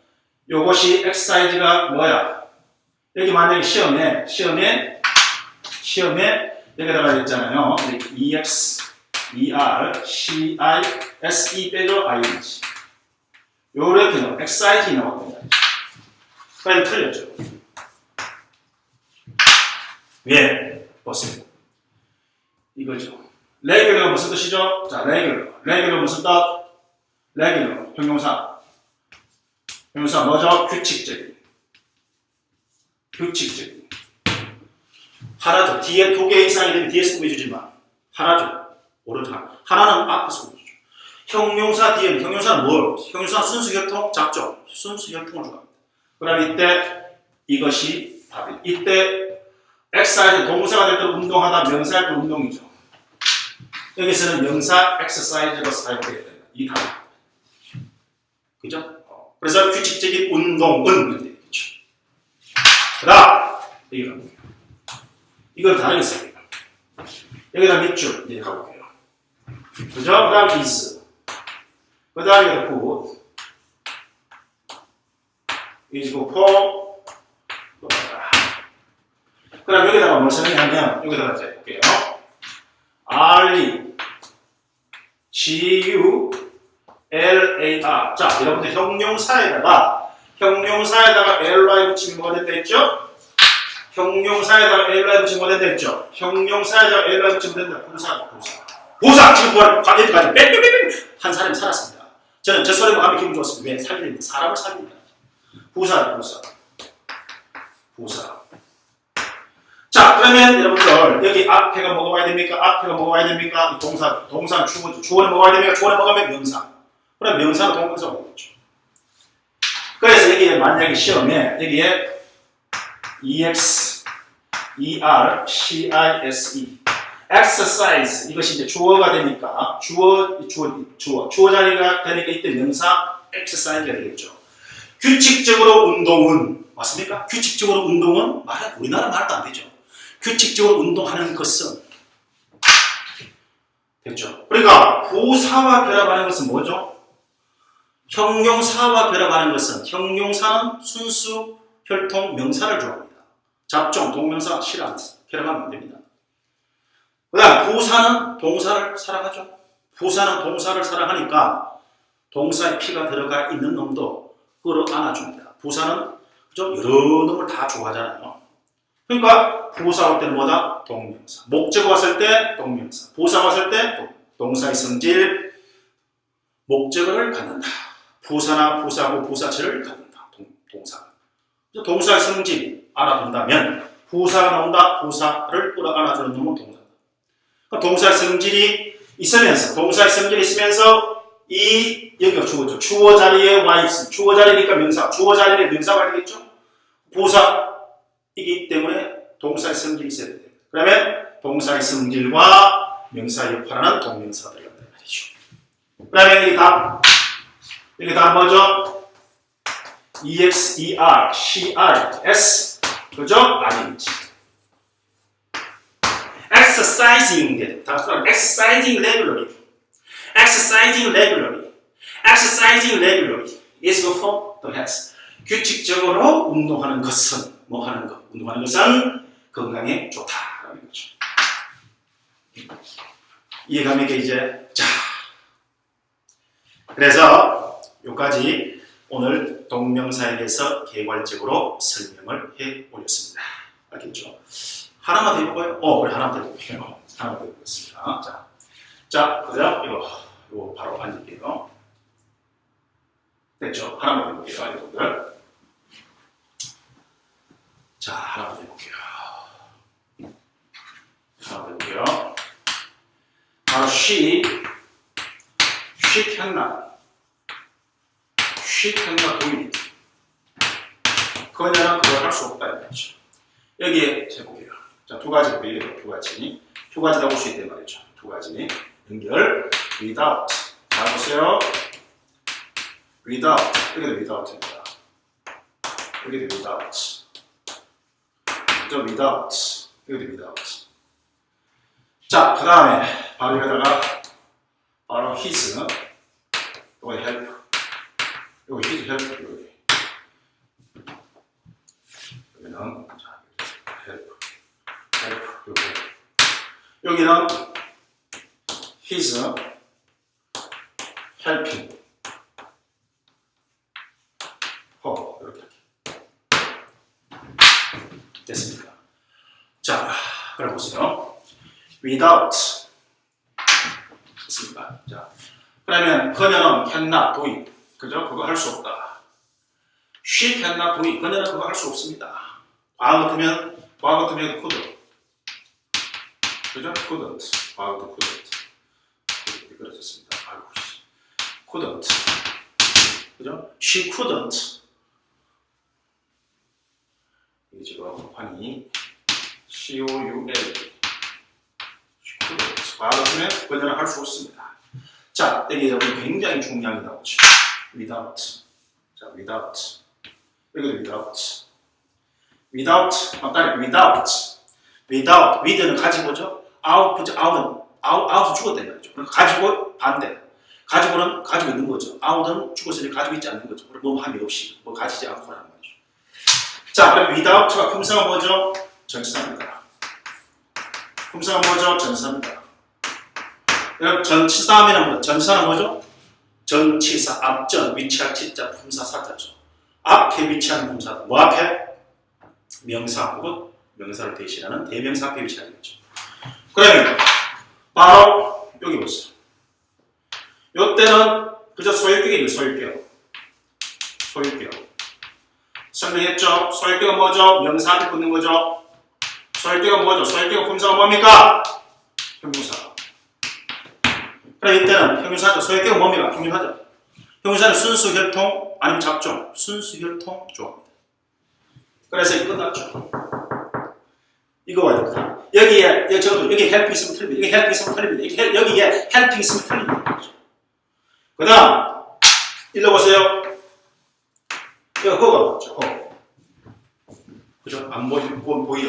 요것이 exercise가 뭐야? 여기 만약에 시험에, 여기다가 있잖아요. EX, ER, CI, SE 빼죠? ING. 요렇게 넣어. exercise 나왔습니다. 그럼 틀렸죠? 왜? 보세요. 이거죠. regular가 무슨 뜻이죠? 자, regular 무슨 뜻? regular, 형용사. 형용사 뭐죠? 규칙적인. 하나죠. 뒤에 2개 이상이 되면 뒤에서 구해주지만 하나죠. 오른쪽 하나는 앞에서 구해주죠. 형용사 뒤에는 형용사는 뭘? 형용사 순수혈통, 잡종. 순수혈통을 주갑니다. 그럼 이때 이것이 답이. 이때 exercise 동사가 될 때 운동하다, 명사할 때 운동이죠. 여기서는 명사 exercise로 사용되게 됩니다. 이 답. 그죠? 그래서 규칙적인 운동은 이렇게 되겠죠. 그 다음, 여기 가볼게요. 이걸 다르게 씁니다. 여기다 밑줄, 이제 가볼게요. 그죠? 그 다음 is. 그 다음에 여기다 good. is good for. 그 다음 여기다가 뭘 쓰느냐면, 여기다가 이제 볼게요. R-E, G-U, L-A-R. 자, 여러분들 형용사에다가 L-Y 붙이면 뭐가 된다 했죠? 형용사에다가 L-Y 붙이면 뭐가 된다 했죠? 형용사에다가 L-Y 붙이면 된다. 부사. 지금 여기까지 뺑뺑뺑뺑 한 사람이 살았습니다. 저는 저 사람을 하면 기분 좋았습니다. 왜? 살리는 사람을 살립니다. 부사. 자, 그러면 여러분들 여기 앞에가 뭐가 와야 됩니까? 이 동사는 주어죠. 주어는 뭐가 와야 됩니까? 주어는 뭐가 하면 명사. 그럼 명사는 동명사가 되겠죠. 그래서 여기에 만약에 시험에 여기에 EX, ER, CISE exercise 이것이 이제 주어가 되니까 주어 자리가 되니까 이때 명사 exercise가 되겠죠. 규칙적으로 운동은 맞습니까? 규칙적으로 운동은 우리나라 말도 안 되죠. 규칙적으로 운동하는 것은 됐죠. 그러니까 부사와 결합하는 것은 뭐죠? 형용사와 결합하는 것은 형용사는 순수 혈통 명사를 좋아합니다. 잡종 동명사 싫어합니다. 결합하면 안 됩니다. 그 다음 부사는 동사를 사랑하죠. 부사는 동사를 사랑하니까 동사에 피가 들어가 있는 놈도 끌어안아줍니다. 부사는 좀 여러 놈을 다 좋아하잖아요. 그러니까 부사 올 때는 뭐다? 동명사. 목적 왔을 때 동명사. 부사 왔을 때 동사의 성질, 목적을 갖는다. 부사나 부사하고 부사체를 갖는다. 동사. 동사의 성질 알아본다면 부사가 나온다. 부사를 끌어안아주는 놈은 동사다. 그러니까 동사의 성질이 있으면서 여기가 주어죠. 주어 자리에 와 있음. 주어 자리니까 명사. 주어 자리에 명사가 되겠죠. 부사이기 때문에 동사의 성질이 있어야 됩니다. 그러면 동사의 성질과 명사의 역할하는 동명사가 들어간다 말이죠. 그러면 여기 다 뭐죠? EXER, CR, S 그죠? 아니겠지. exercising 다 exercising regularly. exercising regularly. exercising regularly is good for the health. 규칙적으로 운동하는 것은 뭐 하는 것? 운동하는 것은 건강에 좋다라는 거죠. 이해감이 있게 이제 자 그래서 여기까지 오늘 동명사에 대해서 개괄적으로 설명을 해 올렸습니다. 알겠죠? 하나만 더 해볼까요? 그래 하나만 더 해볼게요. 하나만 더 해보겠습니다. 자, 그래요? 이거 바로 앉을게요. 됐죠? 하나만 더 해볼게요, 여러분들. 자, 하나만 더 해볼게요. 하나만 더 해볼게요. 바로 she cannot do it. 그녀는 그걸 할 수 없다 이거죠. 여기에 해볼게요. 자, 두 가지 보이게요. 두 가지 나올 수 있단 말이죠. 두 가지 연결 without. 잘 보세요. without 여기도 without입니다. 여기도 without. 그죠? without 여기도 without. 자, 그 다음에 바로 여기다가 바로 his 요거 help 요거 his help 여기는 자, help 요거 여기는 his helping 이렇게 됐습니까? 자, 그럼 보세요. without 됐습니까? 자, 그러면 그녀는 cannot do it. 그죠? 그거 할 수 없다. she cannot do it. 그녀는 그거 할 수 없습니다. 과거 같으면 could. 그죠? couldn't. 과거도 couldn't. 그렇습니다. couldn't. 그죠? she couldn't. 이게 지금 판이 COUL. 과거 같으면 그녀는 할 수 없습니다. 자, 여기 여러분 굉장히 중요한 게 나오죠. without. 자, without. 여기도 without. without. with는 가지고죠. out은 죽었다는 거죠. 그럼 가지고 반대. 가지고는 가지고 있는 거죠. out은 죽었으니 가지고 있지 않는 거죠. 뭐 함이 없이, 뭐 가지지 않고라는 거죠. 자, 그럼 without가 품사가 뭐죠? 전치사입니다. 품사가 뭐죠? 전치사입니다. 그럼 전치사하면 뭐죠? 전치사는 뭐죠? 전치사, 앞전, 위치할 치자, 품사, 사자죠. 앞에 위치하는 품사다. 뭐 앞에? 명사 혹은 명사를 대신하는 대명사 앞에 위치하는 거죠. 그러면 바로 여기 보세요. 요때는 그저 소유격이에요. 소유격. 설명했죠? 소유격은 뭐죠? 명사 앞에 붙는 거죠. 소유격은 뭐죠? 소유격은 품사가 뭡니까? 형용사. 그럼 이때는 형용사죠. 소유격은 뭡니까? 형용사죠. 형용사는 순수 혈통 아니면 잡종. 순수 혈통 조합입니다. 그래서 이거 끝났죠. 이거 와야 됩니다. 여기에 help 있으면 틀립니다. 여기 help 있으면 틀립니다. 여기에 helping 있으면 틀립니다. 그 다음 읽어보세요. 이거 허가 맞죠? 허. 그죠? 안 보이는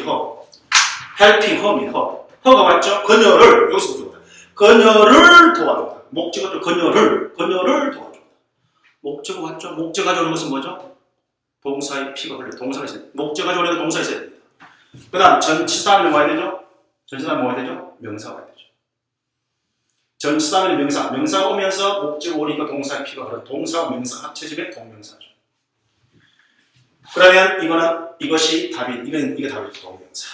허. helping 허입니다. 허가 맞죠? 그녀를 여기서부터 그녀를 도와줍니다. 목적어죠. 그녀를 도와줍니다. 목적어 맞죠? 목적어 가져오는 것은 뭐죠? 동사의 피가 걸려. 동사가 있어야 됩니다. 목적어 가져오는 동사가 있어야 됩니다. 그 다음 전치사하면 뭐가 되죠? 전치사하면 뭐가 되죠? 명사가 되죠. 전치사하면 명사가 오면서 목적어 오니까 동사의 피가 걸려. 동사와 명사 합쳐지면 동명사죠. 그러면 이것이 답이, 이게 답이죠. 동명사.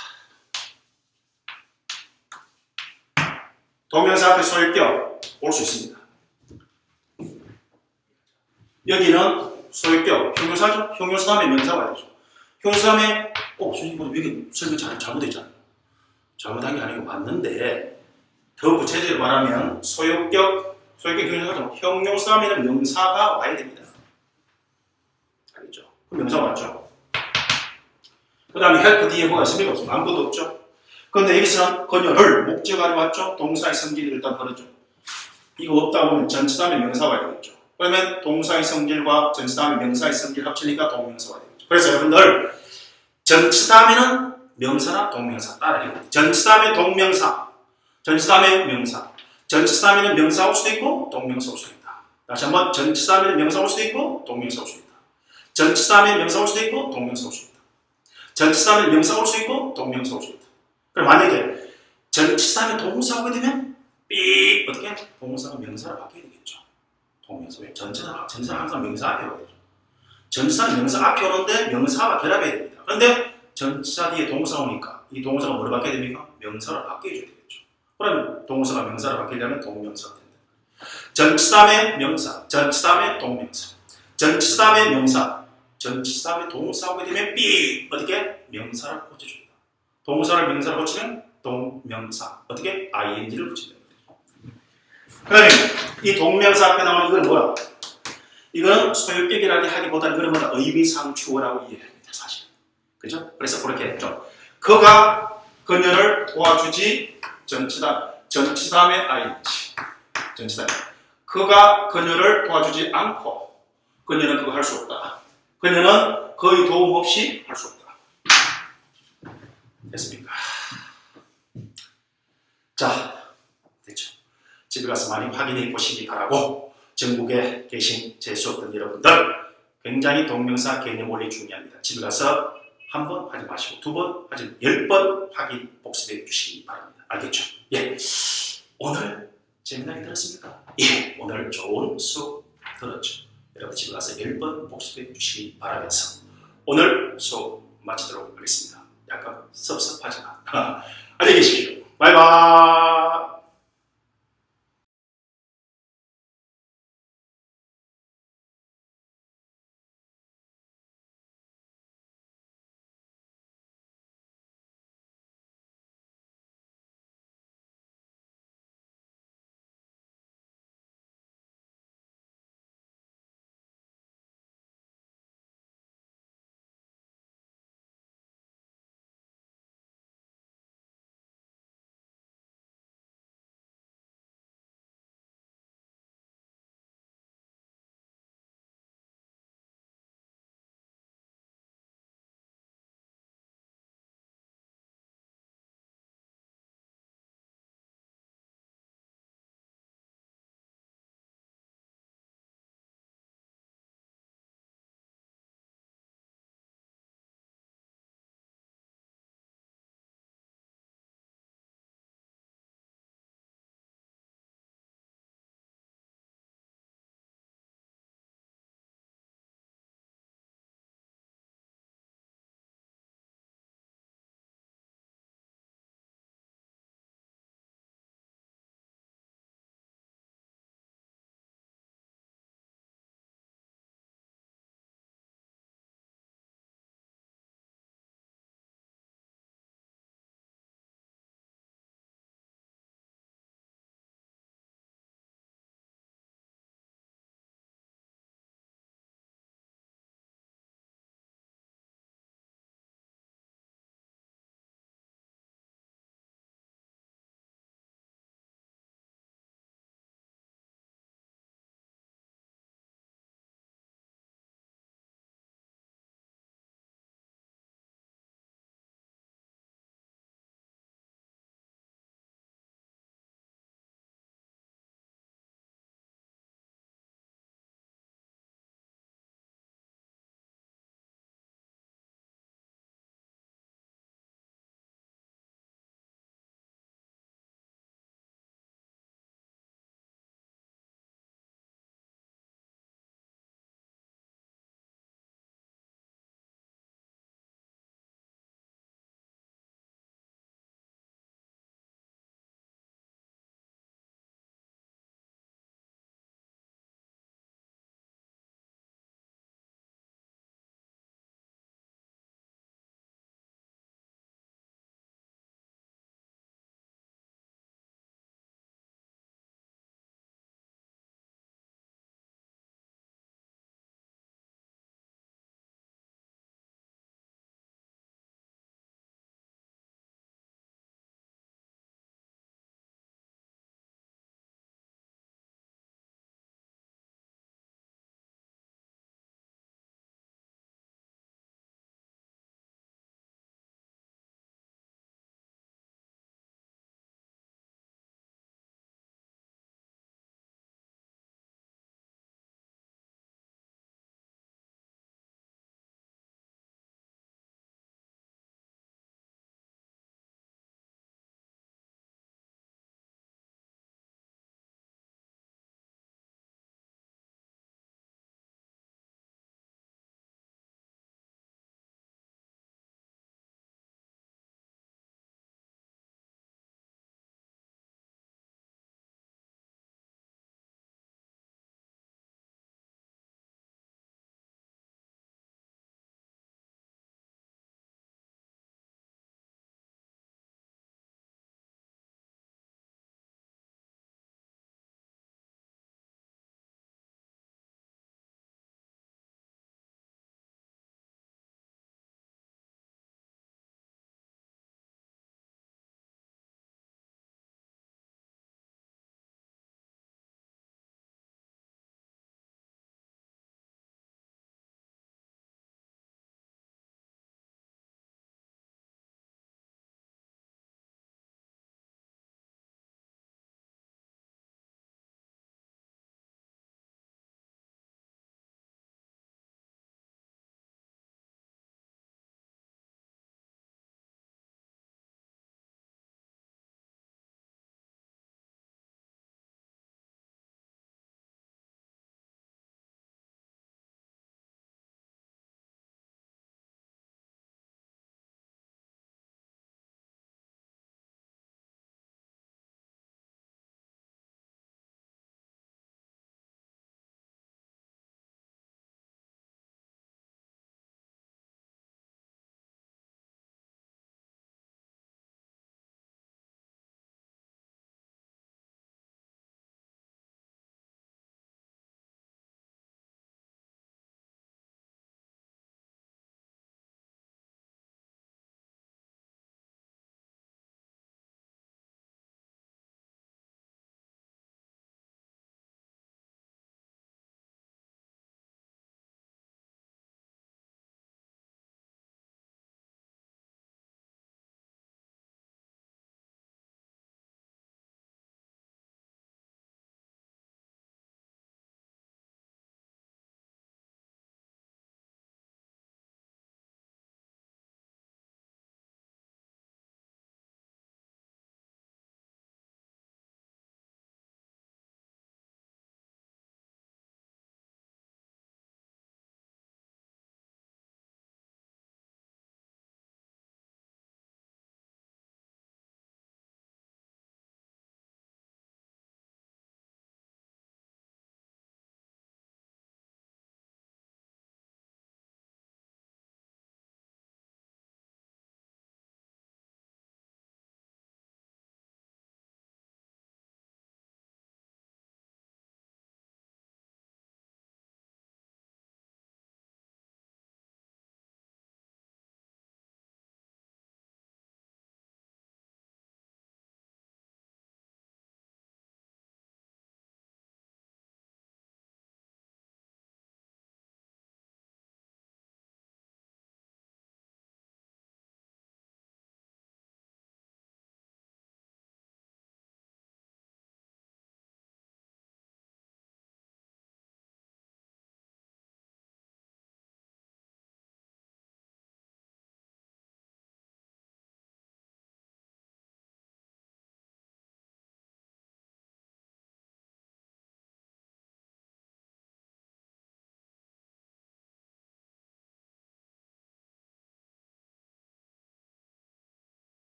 동명사 앞에 소유격 올 수 있습니다. 여기는 소유격, 형용사죠? 형용사 다음에 명사가 되죠. 형용사 다음에, 선생님, 여기 설명 잘못했잖아요. 잘못한 게 아니고 맞는데, 더 구체적으로 말하면, 소유격, 소유격 교정하죠. 형용사면은 명사가 와야 됩니다. 알겠죠? 그럼 명사가 왔죠. 그 다음에 help 뒤에 뭐가 있습니까? 없습니다. 아무것도 없죠. 그런데 여기서는 그녀를 목적어로 왔죠. 동사의 성질이 일단 흐르죠. 이거 없다 보면 전치사면 명사가 와야 되겠죠. 그러면 동사의 성질과 전치사면 명사의 성질 합치니까 동명사가 와야 되겠죠. 그래서 여러분들 전치사면은 명사나 동명사 따라해요. 전치사면 동명사, 전치사면 명사. 전치사면은 명사 올 수도 있고 동명사 올 수도 있다. 다시 한번 전치사면은 명사 올 수도 있고 동명사 올 수도 있다. 전치사면 명사 올 수도 있고 동명사 올 수도 있다. 전치사면 명사 올 수 있고 동명사 올 수 있다. 그럼 만약에 전치사면 동사 오게 되면 삐 어떻게 동사가 명사로 바뀌어야 되겠죠. 동명사 왜? 전치사는 항상 명사 앞에 와야 되죠. 전치사는 명사 앞에 오는데 명사와 결합해야 됩니다. 그런데 전치사 뒤에 동사 오니까 이 동사가 뭐로 바뀌어야 됩니까? 명사로 바뀌어줘야 되겠죠. 그럼 동사가 명사로 바뀌려면 동명사가 된다. 전치사면 명사, 전치사면 동명사, 전치사면 명사, 전치사면 동사 오게 되면 삐 어떻게? 명사를 고쳐준다. 동사를 명사로 고치면 동명사 어떻게? ing를 붙인다. 그러면 이 동명사 앞에 나오는 이건 뭐야? 이건 소유격이라고 하기보다는 이건 뭐다? 의미상주어라고 이해합니다. 사실. 그죠? 그래서 그렇게 했죠. 그가 그녀를 도와주지 전치사면 ing. 전치사. 그가 그녀를 도와주지 않고 그녀는 그거 할 수 없다. 그녀는 거의 도움 없이 할 수 없다. 됐습니까? 자, 됐죠. 집에 가서 많이 확인해 보시기 바라고 전국에 계신 제 수업들 여러분들 굉장히 동명사 개념 원리 중요합니다. 집에 가서 한 번 하지 마시고 두 번 하지 10번 확인 복습해 주시기 바랍니다. 알겠죠? 예. 오늘 재미나게 들었습니까? 예. 오늘 좋은 수업 들었죠? 여러분 집에 가서 10번 복습해 주시기 바라면서 오늘 수업 마치도록 하겠습니다. 약간 섭섭하지만 안녕히 계십시오. 바이바이.